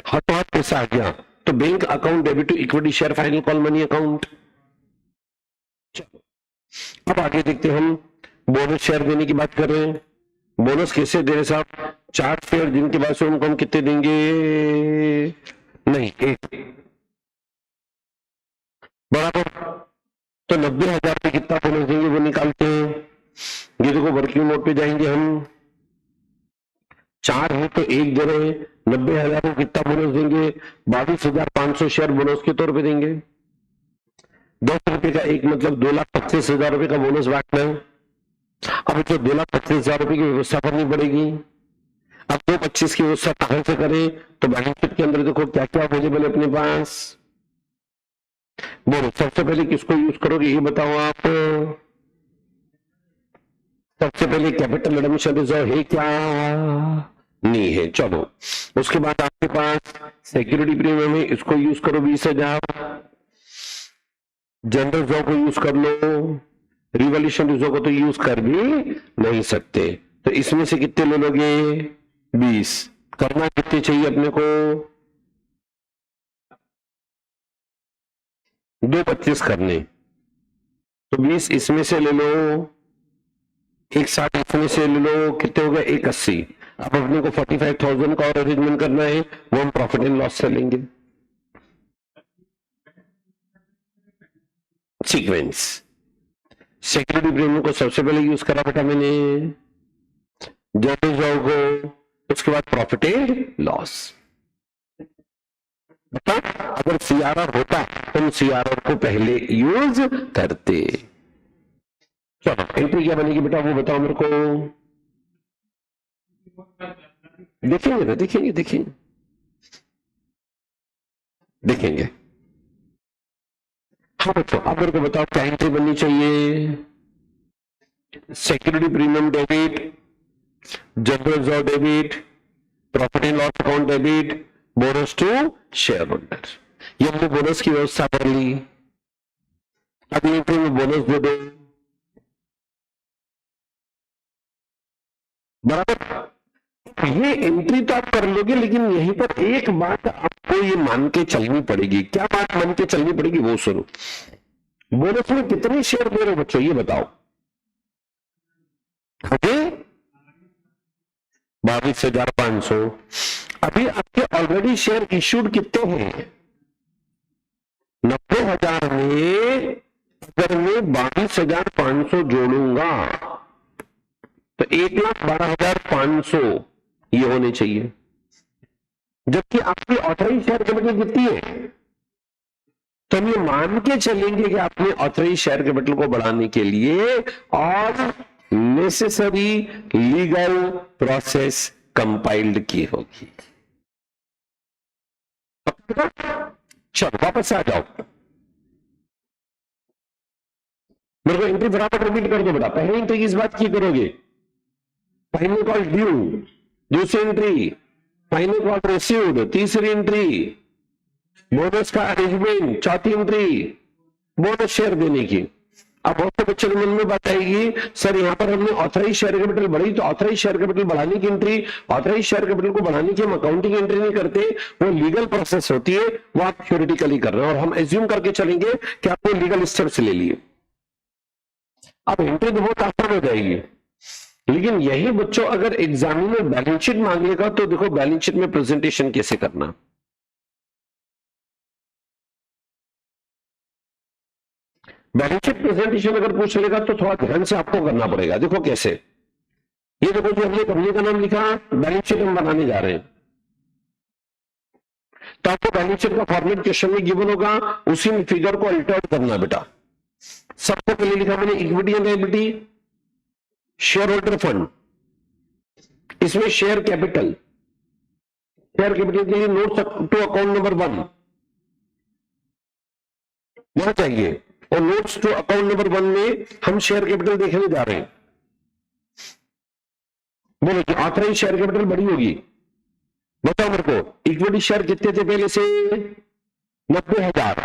हाथों हाथ पैसा आ गया, तो bank account debit to equity share final call money account. चलो अब आगे देखते हैं हम बोनस शेयर देने की बात कर रहे हैं। बोनस कैसे दे रहे साहब? 4 शेयर जिनके पास है उनको हम कितने देंगे? नहीं, 1 बराबर। तो 90,000 पे कितना बोनस देंगे वो निकालते हैं। ये देखो वर्किंग नोट पे जाएंगे हम, 4 है तो 1 दे रहे हैं, 90,000 को कितना बोनस देंगे? 22,500 शेयर बोनस के तौर पे देंगे। 10 रुपए का 1 मतलब 2,25,000 रुपए का बोनस बांटना है। अब जो 2,25,000 रुपए की व्यवस्था करनी पड़ेगी। अब 2,25 की व्यवस्था कहां से करें? तो बैलेंस शीट के अंदर देखो क्या क्या अवेलेबल है अपने पास। बोलो सबसे पहले किसको यूज करोगे ये बताओ आप। सबसे पहले कैपिटल एडमिशन रिजर्व है क्या? नहीं है। चलो उसके बाद आपके पास सिक्योरिटी प्रीमियम है, इसको यूज करो 20,000। जनरल रिजर्व को यूज कर लो, रिवॉल्यूशन रिजर्व को तो यूज कर भी नहीं सकते। तो इसमें से कितने ले लोगे? 20। करना कितने चाहिए अपने को? 2,25 करने। तो 20 इसमें से ले लो, 1,60 इसमें से ले लो, कितने हो गए? 1,80। अब अपने को 45,000 का और अरेंजमेंट करना है, वो हम प्रॉफिट एंड लॉस से लेंगे। सीक्वेंस सिक्योरिटी प्रीमियम को सबसे पहले यूज करा बेटा मैंने, जनरल रिजर्व को, उसके बाद प्रॉफिट एंड लॉस। अगर सीआरआर होता तो हम सीआरआर को पहले यूज करते। चलो एंट्री क्या बनेगी बेटा वो बताओ मेरे को। देखेंगे ना, देखेंगे देखेंगे देखेंगे। हाँ बच्चों अब मेरे को बताओ क्या एंट्री बननी चाहिए। Security premium debit, general reserve debit, profit and loss account debit, bonus to share holder. ये हमने बोनस की व्यवस्था कर ली। अब एंट्री में बोनस दे दो, बराबर। ये एंट्री तो आप कर लोगे, लेकिन यहीं पर एक बात आपको ये मान के चलनी पड़ेगी। क्या बात मान के चलनी पड़ेगी वो सुनो। बोनस में कितने शेयर दे रहे हो बच्चों ये बताओ। 22,500। अभी आपके ऑलरेडी इश्यूड कितने हैं? 90,000 में अगर मैं 22,500 जोड़ूंगा तो 1,12,500 ये होने चाहिए। जबकि आपकी ऑथराइज शेयर कैपिटल कितनी है? तो हम ये मान के चलेंगे कि आपने ऑथराइज शेयर कैपिटल को बढ़ाने के लिए और नेसेसरी लीगल प्रोसेस कंपाइल्ड की होगी। चलो वापस आ जाओ, मेरे को एंट्री बराबर रिपीट कर दो बेटा। पहली एंट्री किस बात की करोगे? फाइनल कॉल ड्यू, दूसरी एंट्री फाइनल कॉल रिसीव्ड, तीसरी एंट्री बोनस का अरेंजमेंट, चौथी एंट्री बोनस शेयर देने की। अब बहुत से बच्चों के मन में बात आएगी सर यहाँ पर हमने ऑथराइज शेयर कैपिटल बढ़ी तो ऑथराइज शेयर कैपिटल बढ़ाने की एंट्री, ऑथराइज शेयर कैपिटल को बढ़ाने की हम अकाउंटिंग एंट्री नहीं करते, वो लीगल प्रोसेस होती है, वो आप थ्योरेटिकली कर रहे हैं और हम एज्यूम करके चलेंगे कि आपने लीगल स्टेप्स ले लिए। अब एंट्री तो बहुत आसान हो जाएगी, लेकिन यही बच्चों अगर एग्जामिनर बैलेंस शीट मांगेगा तो देखो बैलेंस शीट में प्रेजेंटेशन कैसे करना। बैलेंस शीट प्रेजेंटेशन अगर पूछ लेगा तो थोड़ा ध्यान से आपको करना पड़ेगा। देखो कैसे, ये देखो जो हमने कंपनी का नाम लिखा, बैलेंस शीट हम बनाने जा रहे हैं, तो आपको बैलेंस शीट का फॉर्मेट क्वेश्चन में गिवन होगा, उसी में फिगर को अल्टर करना बेटा। सबसे पहले लिखा मैंने equity and liability, share holder fund, इसमें शेयर कैपिटल, शेयर कैपिटल के लिए नोट टू अकाउंट नंबर 1 होना चाहिए, और नोट्स टू अकाउंट नंबर 1 में हम शेयर कैपिटल देखने जा रहे हैं। बोलो कि ऑथराइज शेयर कैपिटल बड़ी होगी, बताओ मेरे को। इक्विटी शेयर कितने थे पहले से? 90,000।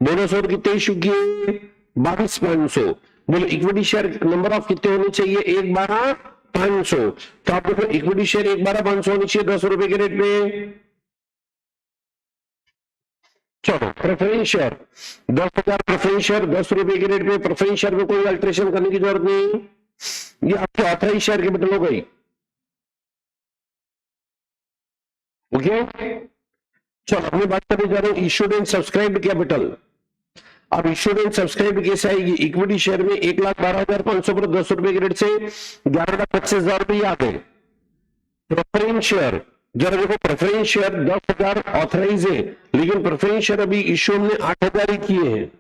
बोनस और कितने इशू किए? 22,500। बोलो इक्विटी शेयर नंबर ऑफ कितने होने चाहिए? 1,12,500। तो आप देखो इक्विटी शेयर 1,12,500 होनी चाहिए 10 रुपए के रेट में। चलो प्रेफरेंस शेयर 10,000, प्रेफरेंस शेयर 10 रुपए के रेट में, प्रेफरेंस शेयर में कोई अल्टरेशन करने की जरूरत नहीं। ये आपके ऑथराइज शेयर कैपिटल हो गई। ओके, चलो अपनी बात करने जा रहे हैं इशूड एंड सब्सक्राइब्ड कैपिटल। अब इशूड एंड सब्सक्राइब्ड कैसे आएगी? इक्विटी शेयर में 1,12,500 पर 10 रुपए की रेट से 11,25,000 रुपए आते हैं। प्रेफरेंस शेयर, जरा देखो प्रेफरेंस शेयर 10,000 ऑथराइज है, लेकिन प्रेफरेंस शेयर अभी इश्यू हमने 8,000 ही किए हैं,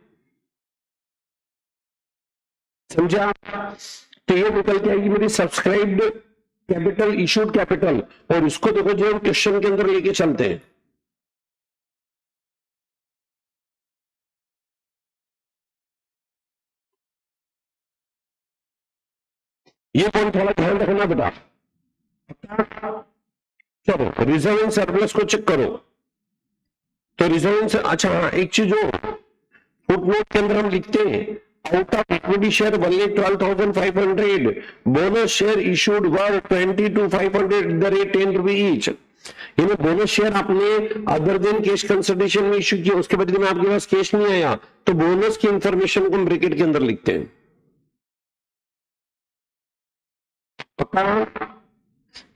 समझा? तो ये निकल के आएगी मेरी सब्सक्राइब्ड कैपिटल, इशूड कैपिटल। और इसको देखो जो हम क्वेश्चन के अंदर लेके चलते हैं, ये पॉइंट थोड़ा ध्यान रखना बेटा। चलो रिजर्व एंड सरप्लस को चेक करो। तो रिजर्व एंड, अच्छा हाँ, एक चीज हो, फुटनोट के अंदर हम लिखते हैं out of equity share 1,12,500 bonus share issued were 20,500 the rate 10 रुपए ईच। यानी बोनस शेयर आपने अदर देन कैश कंसिडरेशन में इशू किया, उसके बदले में आपके पास कैश नहीं आया, तो बोनस की इंफॉर्मेशन को हम ब्रैकेट के अंदर लिखते हैं। पक्का?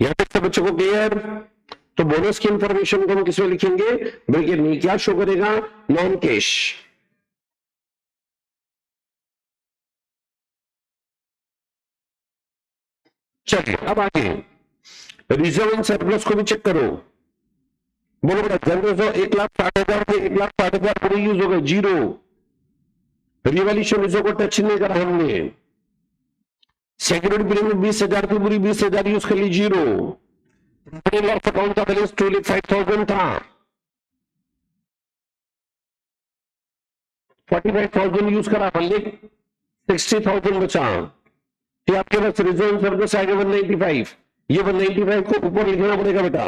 यहां तक सब बच्चों को क्लियर? तो बोनस की इंफॉर्मेशन को हम किसमें लिखेंगे? ब्रैकेट में। क्या शो करेगा? Non cash. चलिए अब आगे रिजर्व एंड सरप्लस को भी चेक करो। बोलो बेटा, जनरल 1,60,000 में 1,60,000 पूरे यूज हो गए, जीरो। रिवॉल्यूशन रिजर्व को टच नहीं करा हमने। सिक्योरिटी प्रीमियम 20,000 की पूरी 20,000 यूज कर ली, जीरो। लॉस अकाउंट का बैलेंस 2,05,000 था, 45,000 यूज करा, 60,000 बचा। ये आपके पास रिजर्व सर्विस आएगा 195। ये 195 को ऊपर लिखना पड़ेगा बेटा।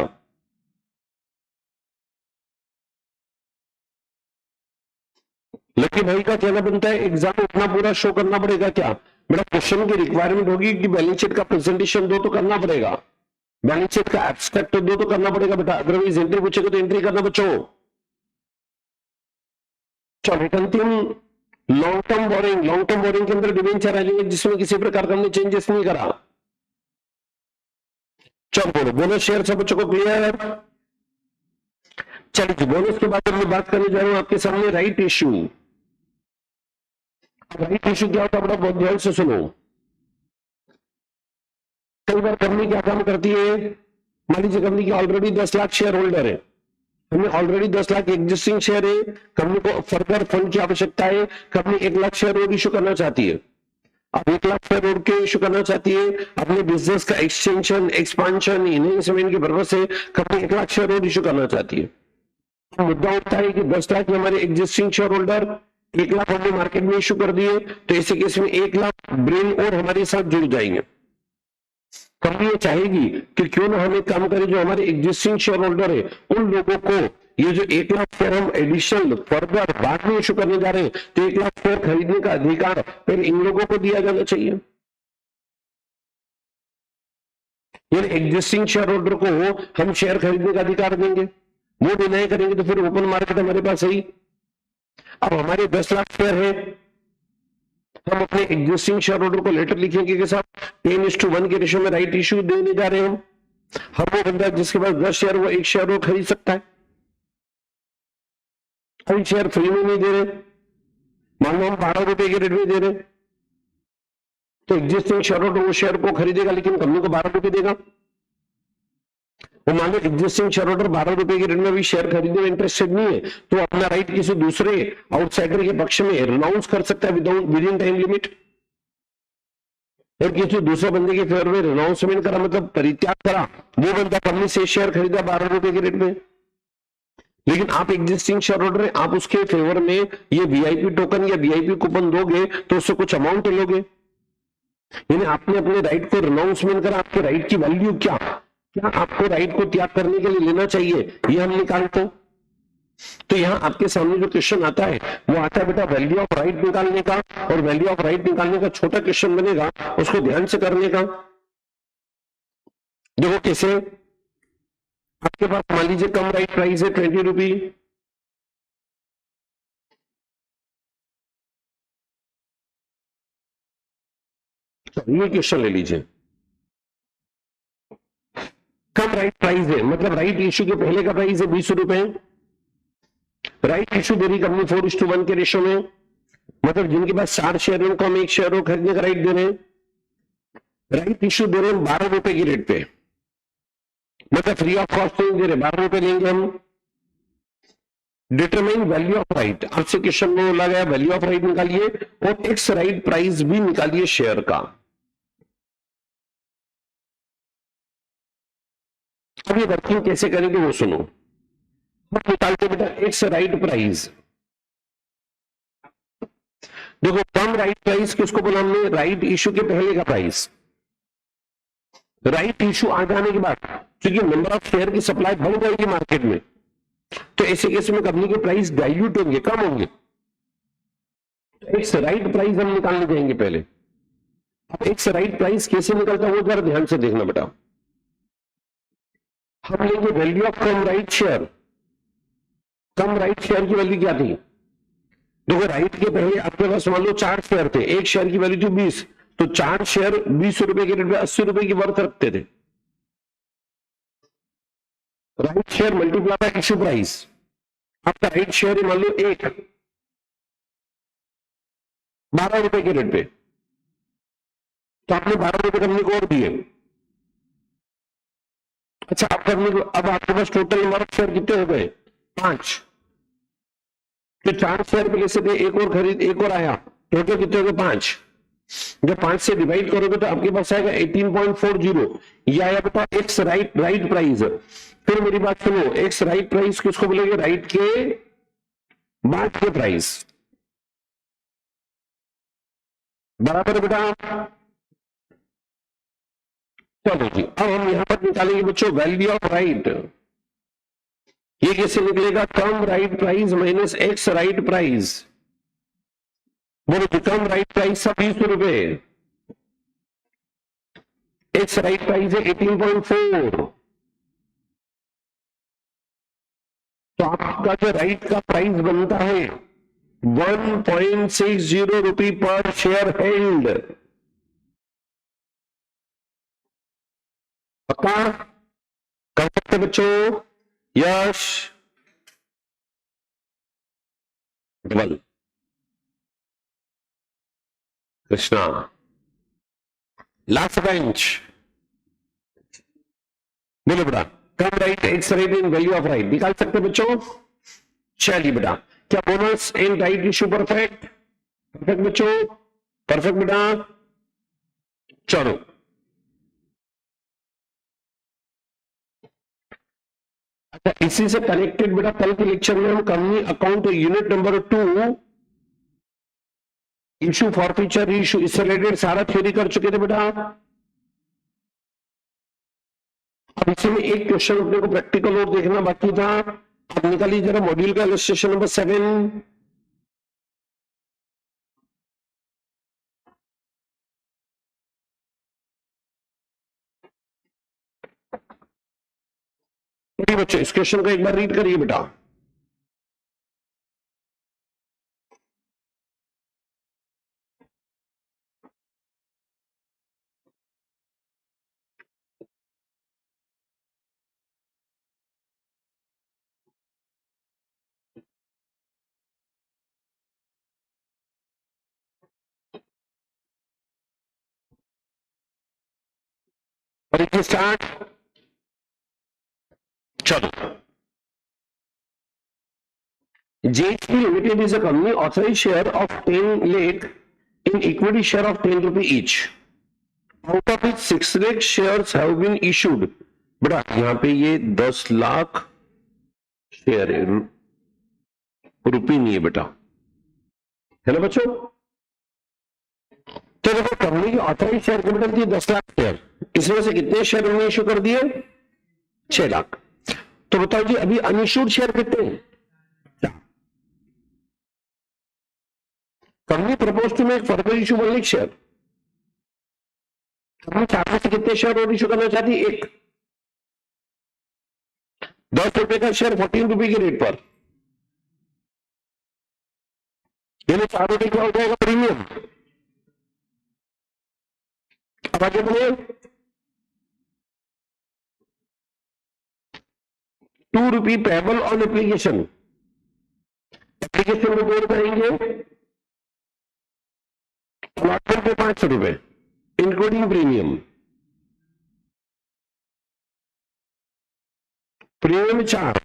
लेकिन भाई का कहना बनता है एग्जाम उतना पूरा शो करना पड़ेगा क्या? मेरा क्वेश्चन की रिक्वायरमेंट होगी कि बैलेंस शीट का प्रेजेंटेशन दो तो करना पड़ेगा, बैलेंस शीट का एब्स्ट्रैक्ट दो तो करना पड़ेगा बेटा, अदरवाइज एंट्री पूछेगा तो एंट्री करना बच्चों। चलो अंतिम long term borrowing. Long term borrowing के अंदर डिबेंचर आ जाएंगे जिसमें किसी प्रकार का हमने चेंजेस नहीं करा। चलो बोलो, बोनस शेयर सब बच्चों को क्लियर? चलिए बोनस के बाद मैं बात करने जा रहा हूं आपके सामने राइट इश्यू। राइट इश्यू क्या होता है बड़ा, बहुत ध्यान से सुनो। कई बार कंपनी क्या काम करती है, मान लीजिए कंपनी की ऑलरेडी 10 लाख शेयर होल्डर है, हमें ऑलरेडी 10 लाख एग्जिस्टिंग शेयर है, कंपनी को फर्दर फंड की आवश्यकता है, कंपनी 1 लाख शेयर और इशू करना चाहती है। अब 1 लाख शेयर और के इशू करना चाहती है, अपने बिजनेस का एक्सटेंशन, एक्सपांशन, इन्वेस्टमेंट की पर्पज से कंपनी 1 लाख शेयर और इशू करना चाहती है। तो मुद्दा होता है कि 10 लाख हमारे एग्जिस्टिंग शेयर होल्डर, 1 लाख हमने मार्केट में इशू कर दिए, तो ऐसे केस में 1 लाख ब्रेन और हमारे साथ जुड़ जाएंगे। कंपनी ये चाहेगी कि क्यों ना हम एक काम करें, जो हमारे एग्जिस्टिंग शेयर होल्डर है उन लोगों को ये जो 1 लाख शेयर हम एडिशनल फर्दर बाद में इशू करने जा रहे हैं, तो 1 लाख शेयर खरीदने का अधिकार पहले इन लोगों को दिया जाना चाहिए। यानी एग्जिस्टिंग शेयर होल्डर को हम शेयर खरीदने का अधिकार देंगे, वो डिनाई करेंगे तो फिर ओपन मार्केट हमारे पास है। अब हमारे 10 लाख शेयर है, हम अपने एग्जिस्टिंग शेयर होल्डर को लेटर लिखेंगे कि साहब 10:1 के रेशो में राइट इश्यू देने जा रहे हैं हम वो बंदा जिसके पास 10 शेयर, वो 1 शेयर वो खरीद सकता है। अभी शेयर फ्री में नहीं दे रहे, मान लो हम 12 रुपए के रेट में दे रहे, तो एग्जिस्टिंग शेयर होल्डर वो शेयर को खरीदेगा लेकिन कंपनी को 12 रुपए देगा। वो मान लो एग्जिस्टिंग शेयर होल्डर 12 रुपए के रेट में भी शेयर खरीदने में इंटरेस्टेड नहीं है, तो अपना राइट किसी दूसरे आउटसाइडर के पक्ष में रिनाउंस कर सकता है विद इन टाइम लिमिट। और किसी दूसरे बंदे के फेवर में रिनाउंसमेंट करा, मतलब परित्याग करा, वो बंदा कंपनी से शेयर खरीदा 12 रुपए के रेट में, लेकिन आप एग्जिस्टिंग शेयर होल्डर है, आप उसके फेवर में ये वीआईपी टोकन या वीआईपी कूपन दोगे तो उससे कुछ अमाउंट लोगे। यानी आपने अपने राइट को रिनाउंसमेंट करा, आपके राइट की वैल्यू क्या क्या आपको राइट को त्याग करने के लिए लेना चाहिए, ये हम निकालते हैं। तो यहां आपके सामने जो क्वेश्चन आता है वो आता है बेटा वैल्यू ऑफ राइट निकालने का, और वैल्यू ऑफ राइट निकालने का छोटा क्वेश्चन बनेगा, उसको ध्यान से करने का। देखो कैसे, आपके पास मान लीजिए कम राइट प्राइस है 20 रुपी, ये क्वेश्चन ले लीजिए। कम राइट प्राइस है, मतलब राइट इश्यू के पहले का प्राइस है 20 रुपए। राइट इश्यू दे रही कंपनी 4:1 के रेशो में, मतलब जिनके पास 4 शेयर है उनको हम 1 शेयर खरीदने का राइट दे रहे हैं। राइट इश्यू दे रहे हैं 12 रुपए की रेट पे, मतलब फ्री ऑफ कॉस्ट दे रहे 12 रुपए लेंगे हम। डिटरमाइन वैल्यू ऑफ राइट, आपसे क्वेश्चन में बोला गया वैल्यू ऑफ राइट निकालिए और एक्स राइट प्राइस भी निकालिए शेयर का। अब ये वर्किंग कैसे करेंगे वो सुनो। हम निकालते बेटा एक्स राइट प्राइस। देखो कम राइट प्राइस किसको बोला हमने, राइट इश्यू के पहले का प्राइस। राइट इश्यू आ जाने के बाद क्योंकि नंबर ऑफ शेयर की सप्लाई बढ़ जाएगी मार्केट में, तो ऐसे केस में कंपनी के प्राइस डाइल्यूट होंगे, कम होंगे। एक्स राइट प्राइस हम निकालने जाएंगे पहले। अब एक्स राइट प्राइस कैसे निकलता है वो जरा ध्यान से देखना बेटा। हम लेंगे value of come right share. Come right share की वैल्यू क्या थी, देखो राइट के पहले आपके पास मान लो 4 शेयर थे, एक शेयर की वैल्यू थी 20, तो 4 शेयर 20 रुपए के रेट पे 80 रुपए की वर्थ रखते थे। Right share multiply by issue price. आपका राइट शेयर मान लो 1 12 रुपए के रेट पे, तो आपने 12 रुपए कंपनी को और दिए। अच्छा आप कंपनी को, अब आपके पास टोटल नंबर ऑफ शेयर कितने हो गए 5, तो 4 शेयर पे कैसे थे, एक और खरीद एक और आया, टोटल कितने हो गए 5। जब 5 से डिवाइड करोगे तो आपके पास आएगा 18.40। ये आया बेटा एक्स राइट प्राइस। फिर मेरी बात सुनो, एक्स राइट प्राइस किसको बोलेंगे, राइट के बाद के प्राइस, बराबर बेटा। चलो जी अब हम यहां पर निकालेंगे बच्चों वैल्यू ऑफ राइट। ये कैसे निकलेगा, cum right price minus ex right price. बोलो तो कम राइट प्राइस सब 20 रुपए, एक्स राइट प्राइस है 18.4, तो आपका जो राइट का प्राइस बनता है 1.60 रुपी पर शेयर हेल्ड। पक्का कर सकते बच्चों, Yash double Krishna last bench. बोलो बेटा cum right ex right in value of right निकाल सकते बच्चों। चलिए बेटा, क्या bonus in right issue perfect, perfect बच्चों, परफेक्ट बेटा। चलो अच्छा इसी से कनेक्टेड बेटा कल के लेक्चर में हम company account unit number 2 issue forfeiture issue इससे रिलेटेड सारा थ्योरी कर चुके थे बेटा। अब इसी में एक क्वेश्चन अपने को प्रैक्टिकल और देखना बाकी था। अब निकालिए जरा मॉड्यूल का इलस्ट्रेशन नंबर 7। बच्चों इस क्वेश्चन को एक बार रीड करिए बेटा। और स्टार्ट। चलो JHP Limited is a company authorized share of 10 lakh in equity share of 10 rupee each. Out of which 6 lakh shares have been issued. बेटा यहाँ पे ये 10 लाख शेयर है, रुपये नहीं है बेटा, है ना बच्चों। तो देखो कंपनी की ऑथराइज शेयर कैपिटल थी 10 लाख शेयर, इसमें से कितने शेयर उन्होंने इश्यू कर दिए 6 लाख। तो बताओ जी अभी अनइश्यूड शेयर कितने हैं, company propose to make further issue 1 lakh share. Company चाहते से कितने शेयर और इशू करना चाहती है, 1। 10 रुपए का शेयर 14 रुपए के रेट पर, यानी 4 रुपए क्या हो जाएगा प्रीमियम। अब आगे बढ़े, ₹2 पेबल ऑन एप्लीकेशन, एप्लीकेशन में 2 करेंगे, अलॉटमेंट पे ₹500 including premium, premium 4,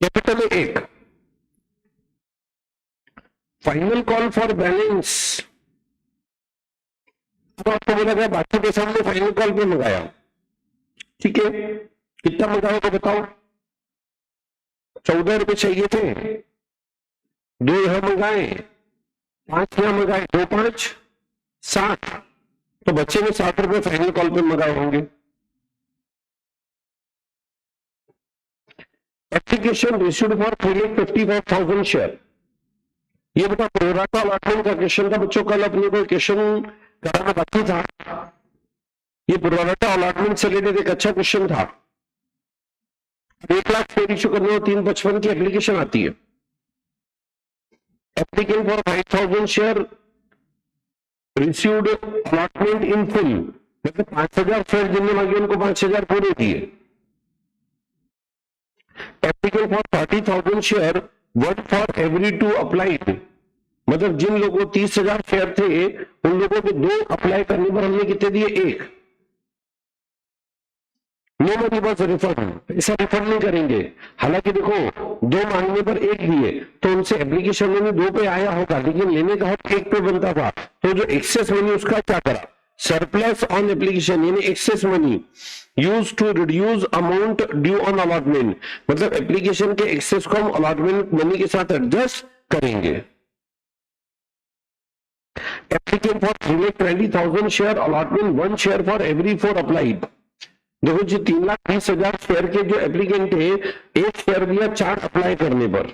capital 1, final call for balance. अब आपको बोला गया बाकी पैसा हमने फाइनल कॉल पे मंगाया, ठीक है, कितना मंगाया तो बताओ, ₹14 चाहिए थे, 2 यहां मंगाए, 5 यहां मंगाए, 2 5 60, तो बच्चे ने ₹60 फाइनल कॉल पे मंगाए होंगे। एप्लीकेशन रिसीव्ड फॉर 3,55,000 शेयर, ये बेटा प्रोराटा अलॉटमेंट का क्वेश्चन था बच्चों, कल अपने को क्वेश्चन कराना बाकी था, ये प्रोराटा अलॉटमेंट से रिलेटेड एक अच्छा क्वेश्चन था। 1 लाख शेयर इशू करने हो 355 की एप्लीकेशन आती है, applicant for 5,000 share received allotment in full, मतलब 5,000 शेयर जिनने मांगे उनको 5,000 पूरे दिए। Applicant for 30,000 share, 1 for every 2 applied, मतलब जिन लोगों को 30,000 शेयर थे उन लोगों को 2 अप्लाई करने पर हमने कितने दिए, 1। नो मनी वॉज रिफंड, पैसा रिफंड नहीं करेंगे, हालांकि देखो 2 मांगने पर 1 दिए तो उनसे एप्लीकेशन मनी 2 पे आया होगा, लेकिन लेने का हक 1 पे बनता था, तो जो एक्सेस मनी उसका क्या करा, सरप्लस ऑन एप्लीकेशन यानी excess money use to reduce amount due on allotment, मतलब एप्लीकेशन के एक्सेस को हम अलॉटमेंट मनी के साथ एडजस्ट करेंगे। Applicant for 3,20,000 share allotment 1 share for every 4 applied, देखो जी 3,20,000 शेयर के जो एप्लीकेंट है 1 शेयर दिया 4 अप्लाई करने पर,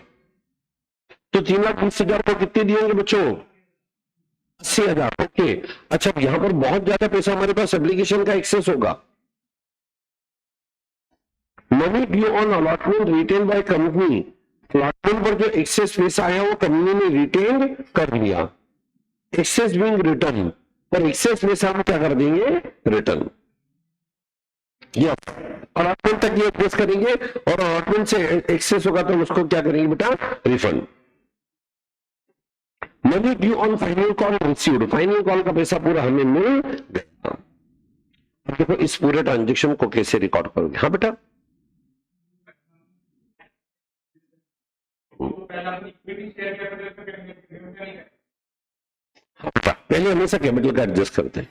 तो 3,20,000 को कितने दिएंगे बच्चों, 80,000। ओके, अच्छा यहां पर बहुत ज्यादा पैसा हमारे पास एप्लीकेशन का एक्सेस होगा, money due on allotment written by company, allotment पर जो एक्सेस पैसा आया वो कंपनी ने रिटेन कर लिया, एक्सेस बीइंग रिटर्न, पर एक्सेस पैसा हम क्या कर देंगे, रिटर्न। अलॉटमेंट तक ये एडजस्ट करेंगे और अलॉटमेंट से एक्सेस होगा तो हम उसको क्या करेंगे बेटा, refund. Money due on final call received, final call का पैसा पूरा हमें मिल गया। देखो इस पूरे ट्रांजेक्शन को कैसे रिकॉर्ड करोगे, हाँ बेटा, हाँ बेटा, पहले हमेशा कैपिटल का एडजस्ट करते हैं,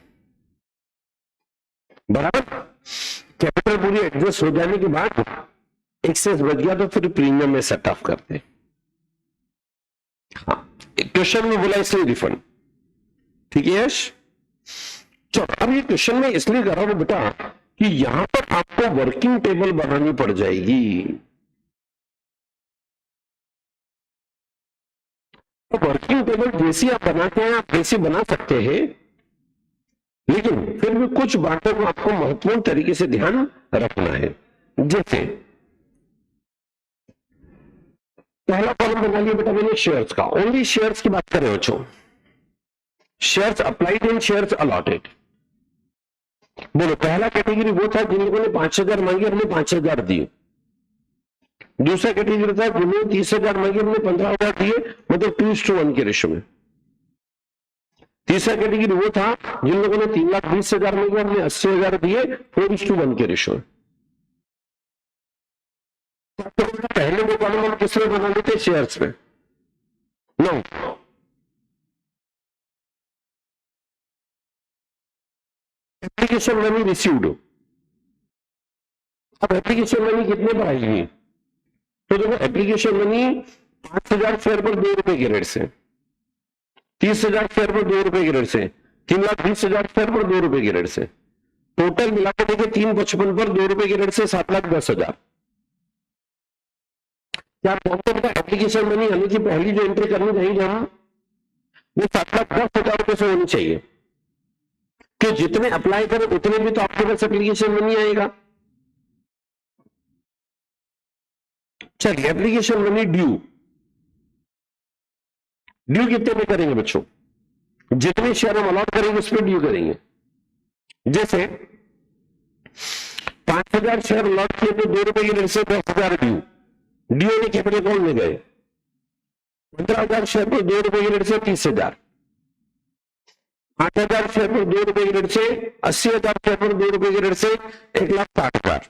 बराबर, कैपिटल पूरी एडजस्ट हो जाने के बाद एक्सेस बच गया तो फिर प्रीमियम में सेट ऑफ करते हैं। हाँ, क्वेश्चन में बोला इसलिए रिफंड, ठीक है यश। चलो अब ये क्वेश्चन में इसलिए कर रहा हूं बेटा कि यहां पर आपको वर्किंग टेबल बनानी पड़ जाएगी, तो वर्किंग टेबल जैसी आप बनाते हैं आप वैसे बना सकते हैं, लेकिन फिर भी कुछ बातों को आपको महत्वपूर्ण तरीके से ध्यान रखना है। जैसे पहला कॉलम बना लिया बेटा मैंने शेयर्स का, ओनली शेयर्स की बात कर रहे हो बच्चों, shares applied and shares allotted. बोलो पहला कैटेगरी वो था जिन लोगों ने 5,000 मांगे हमने 5,000 दिए, दूसरा कैटेगरी था जिन्होंने 30,000 मांगे हमने 15,000 दिए, मतलब 2:1 के रेशो में। तीसरा कैटेगरी वो था जिन लोगों ने 3,20,000 मांगे हमने 80,000 दिए, 4:1 के रेशो में। तो पहले वो कॉलम हम किस में बना लेते, शेयर्स में। नो, एप्लीकेशन मनी रिसीव्ड, अब एप्लीकेशन मनी कितने पर आएगी, तो देखो एप्लीकेशन मनी 5,000 शेयर पर ₹2 के रेट से, 30,000 शेयर पर ₹2 के रेट से, 3,20,000 शेयर पर ₹2 के रेट से, टोटल मिलाकर देखिए 355 पर ₹2 के रेट से 7,10,000। क्या आप जानते हैं एप्लीकेशन मनी यानी कि पहली जो एंट्री करनी चाहिए हम वो 7,10,000 से होनी चाहिए, कि जितने अप्लाई करें उतने भी तो आपके पास एप्लीकेशन मनी आएगा। चलिए एप्लीकेशन मनी ड्यू, ड्यू कितने में करेंगे बच्चों? जितने शेयर हम अलॉट करेंगे उस पर ड्यू करेंगे। जैसे 5,000 शेयर अलॉट किए तो 2 रुपए की रेट से 10,000 ड्यू, ड्यू ने कैपिटल अकाउंट में गए। 15,000 शेयर पर 2 रुपए की रेट से 30,000, 8,000 शेयर पर 2 रुपए की रेट से 80,000 शेयर पर 2 रुपए की रेट से 1,60,000।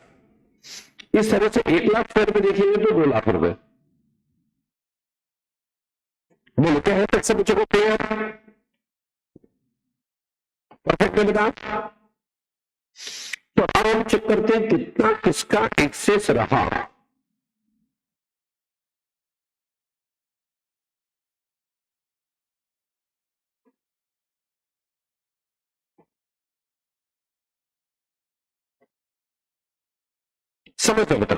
इस तरह से 1 लाख शेयर पे देखेंगे तो 2 लाख रुपए। बोलो क्या है तक से बच्चों को क्लियर? परफेक्ट है बेटा? तो अब हम चेक करते हैं कितना किसका एक्सेस रहा। समझो बेटा,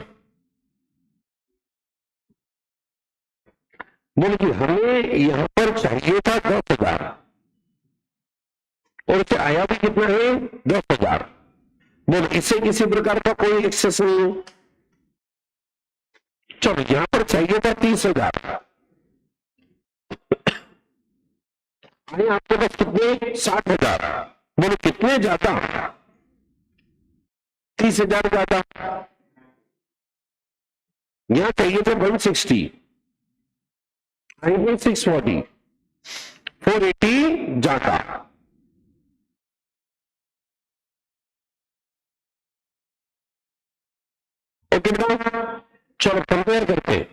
बोलो कि हमें यहां पर चाहिए था 10,000 और इसे आया भी कितना है? 10,000। बोलो इससे किसी प्रकार का कोई एक्सेस नहीं है। चलो यहां पर चाहिए था 30,000, आए आपके पास कितने? 60,000। बोलो कितने जाता? 30,000 जाता। यहां चाहिए थे 160, आएंगे 640, 480 जाता। ओके बेटा, चलो कंपेयर करते हैं।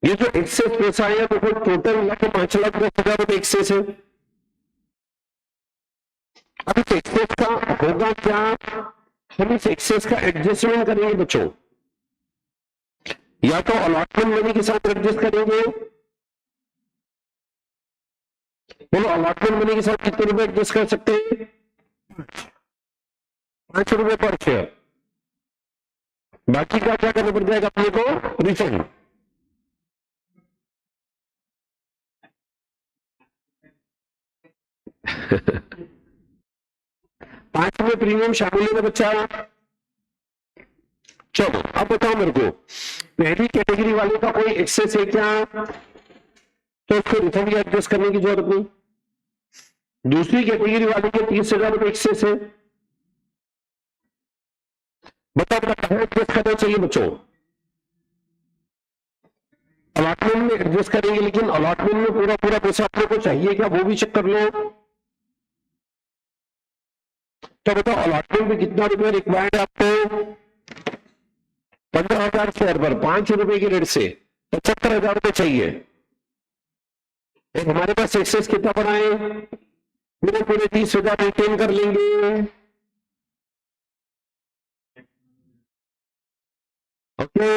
ये जो एक्सेस पैसा है देखो, टोटल 5,10,000 रुपए एक्सेस है। अब इस एक्सेस का होगा क्या? हम इस एक्सेस का एडजस्टमेंट करेंगे बच्चों, या तो अलॉटमेंट मनी के साथ एडजस्ट करेंगे। बोलो अलॉटमेंट मनी के साथ कितने रुपए एडजस्ट कर सकते हैं? 5 रुपए पर शेयर। बाकी का क्या करना पड़ जाएगा अपने को? रिफंड। पांच में प्रीमियम शामिल है बच्चा। चलो अब बताओ मेरे को, पहली कैटेगरी वाले का कोई एक्सेस है क्या? तो उसको रिफंड या एडजस्ट करने की जरूरत नहीं। दूसरी कैटेगरी वाले के 30,000 रुपए एक्सेस है। बताओ बेटा कहां एडजस्ट करना चाहिए बच्चों? अलॉटमेंट में एडजस्ट करेंगे, लेकिन अलॉटमेंट में पूरा पूरा पैसा अपने को चाहिए क्या, वो भी चेक कर लो। तो बताओ अलॉटमेंट में कितना रुपया रिक्वायर्ड है आपको? 15,000 शेयर पर 5 रुपए की रेट से 75,000 रुपए चाहिए। और हमारे पास एक्सेस कितना पड़ा है? पूरे पूरे 30,000 रिटेन कर लेंगे। ओके,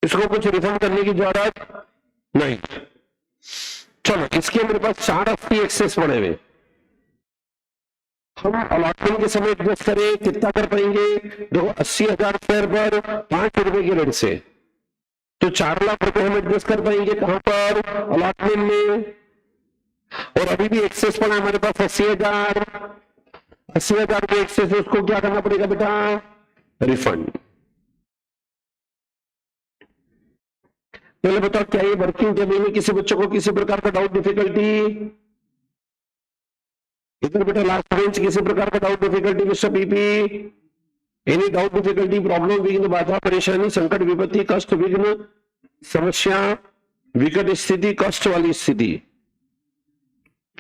इसको कुछ रिफंड करने की जरूरत नहीं। चलो इसके मेरे पास 4 हफ्ते एक्सेस पड़े हुए। हम अलॉटमेंट के समय एडजस्ट करें कितना कर पाएंगे? देखो 80,000 शेयर पर 5 रुपए की रेट से तो 4 लाख रुपए हम एडजस्ट कर पाएंगे। कहां पर? अलॉटमेंट में। और अभी भी एक्सेस पड़ा हमारे पास 80,000। 80,000 रुपए एक्सेस है, उसको क्या करना पड़ेगा बेटा? रिफंड। पहले बताओ क्या ये वर्किंग टेबल में किसी बच्चों को किसी प्रकार का डाउट डिफिकल्टी? इधर बेटा लास्ट बेंच, किसी प्रकार का doubt difficulty mister PP? Any doubt difficulty, problem, विघ्न, बाधा, परेशानी, संकट, विपत्ति, कष्ट, विघ्न, समस्या, विकट स्थिति, कष्ट वाली स्थिति?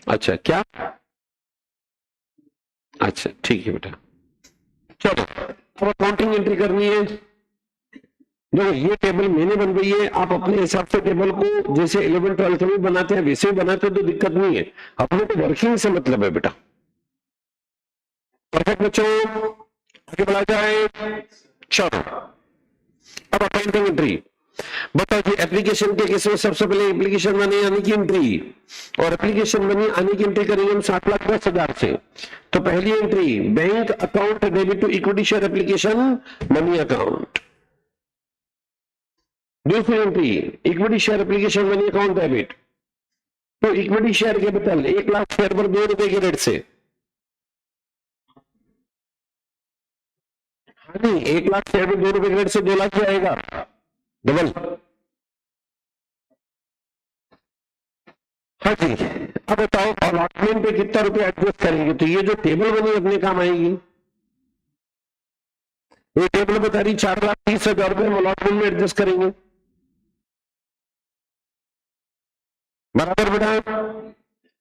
अच्छा क्या? अच्छा ठीक है बेटा। चलो अब अकाउंटिंग एंट्री करनी है। देखो ये टेबल मैंने बनवाई है, आप अपने हिसाब से टेबल को जैसे 11 12 में बनाते हैं वैसे ही बनाते हैं तो दिक्कत नहीं है। अपने को वर्किंग से मतलब है बेटा। परफेक्ट बच्चों, आगे बढ़ा जाए। चलो अब अकाउंटिंग एंट्री बताओ जी। एप्लीकेशन के केस में सबसे पहले एप्लीकेशन मनी आने की एंट्री, और एप्लीकेशन मनी आने की एंट्री करेंगे हम 7,10,000 से। तो पहली entry bank account debit to equity share application money account. दूसरी entry equity share application money account debit to equity share capital 1 lakh share पर 2 रुपए के रेट से। हाँ नहीं, 1 लाख शेयर पर 2 रुपए के रेट से 2 लाख जाएगा डबल। हाँ जी, अब बताओ अलॉटमेंट पे कितना रुपया एडजस्ट करेंगे? तो ये जो टेबल बनी अपने काम आएगी। ये टेबल बता रही 4,30,000 रुपए हम अलॉटमेंट में एडजस्ट करेंगे। बराबर बेटा,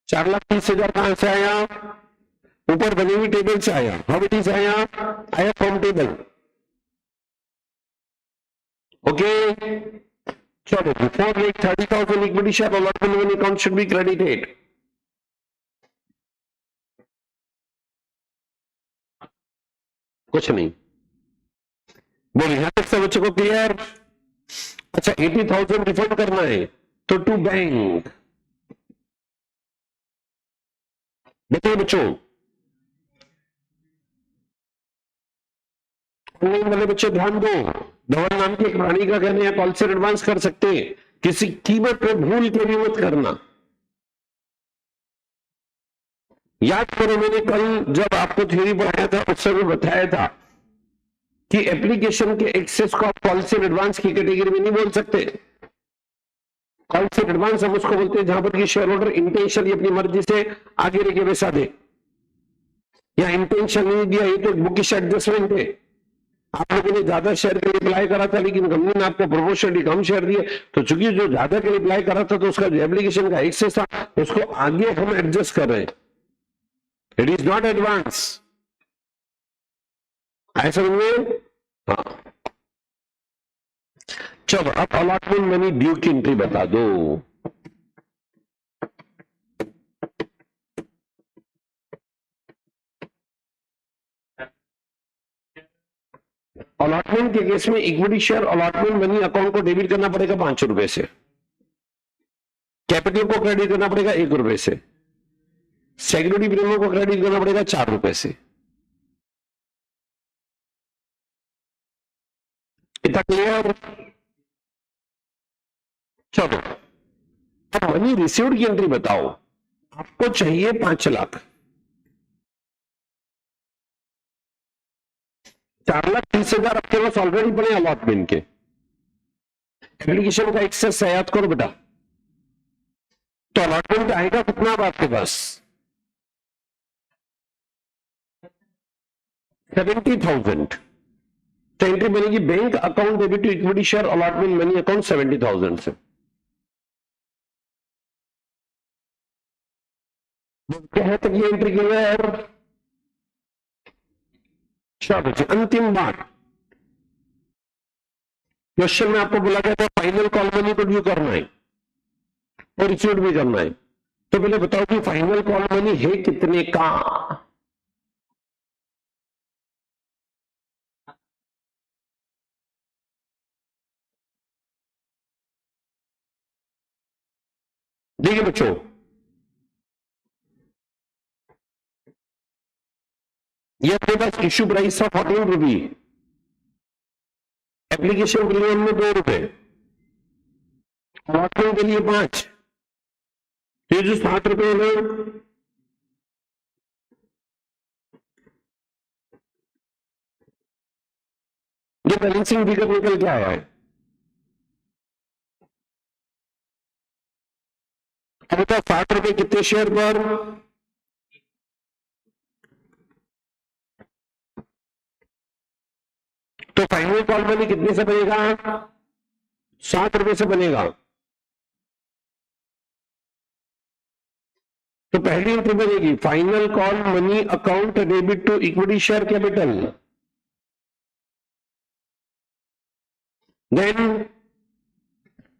4,30,000 कहां से आया? ऊपर बनी हुई टेबल से आया। हाउ इट इज आया? आया फ्रॉम टेबल। ओके, चलो, 4,30,000 equity share allotment money account should be credited. कुछ नहीं बोल, यहां तक सब बच्चों को क्लियर? अच्छा, 80,000 रिफंड करना है तो टू बैंक। बताइए बच्चों, ऑनलाइन वाले बच्चे ध्यान दो। धवन नाम के एक प्राणी का कहने या कॉल से एडवांस कर सकते हैं, किसी कीमत पे भूल के भी मत करना। याद करो, मैंने कल जब आपको थ्योरी पढ़ाया था उस समय बताया था कि एप्लीकेशन के एक्सेस को आप कॉल से एडवांस की कैटेगरी में नहीं बोल सकते। कॉल से एडवांस हम उसको बोलते हैं जहां पर कि शेयर होल्डर इंटेंशनली अपनी मर्जी से आगे लेके पैसा दे, या इंटेंशन नहीं दिया, ये तो बुकिश एडजस्टमेंट है। आप लोगों ने ज्यादा शेयर के लिए अप्लाई करा था लेकिन कंपनी ने आपको प्रमोशनली कम शेयर दिए, तो चूंकि जो ज्यादा के लिए अप्लाई करा था तो उसका जो एप्लीकेशन का एक्सेस था उसको आगे हम एडजस्ट कर रहे हैं। It is not advance. ऐसा समझ? हाँ, चलो अब अलॉटमेंट मनी ड्यू की एंट्री बता दो। अलॉटमेंट के केस में equity share allotment money account को डेबिट करना पड़ेगा 5 रुपए से, कैपिटल को क्रेडिट करना पड़ेगा 1 रुपए से, सिक्योरिटी प्रीमियम को क्रेडिट करना पड़ेगा 4 रुपए से। इतना क्लियर? चलो, अब मनी रिसीव्ड की एंट्री बताओ। आपको चाहिए 5 लाख, 4,30,000 आपके पास ऑलरेडी पड़े अलॉटमेंट के। एप्लीकेशन का एक्सेस है, याद करो बेटा। तो अलॉटमेंट आएगा कितना अब आपके पास? 70,000। तो एंट्री बनेगी bank account debit to equity share allotment money account 70,000 से। कहे तक ये एंट्री क्लियर? चलो जी, अंतिम बात। क्वेश्चन में आपको बोला गया था फाइनल कॉल मनी को ड्यू करना है और रिसीव भी करना है। तो पहले बताओ कि फाइनल कॉल मनी है कितने का? देखिए बच्चों, ये अपने पास इश्यू प्राइस था 14 रुपी, एप्लीकेशन प्रीमियम में 2 रुपए, अलॉटमेंट के लिए 5, तो ये जो 7 रुपए है ये बैलेंसिंग फिगर निकल के आया है। अब बताओ 7 रुपए कितने शेयर पर? तो फाइनल कॉल मनी कितने से बनेगा? 7 रुपए से बनेगा। तो पहली एंट्री बनेगी final call money account debit to equity share capital, then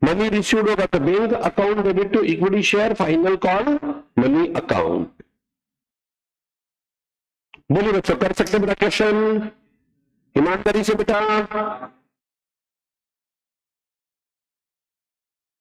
money received होगा तो bank account debit to equity share final call money account. बोलिए बच्चों, कर सकते बेटा क्वेश्चन ईमानदारी से बेटा?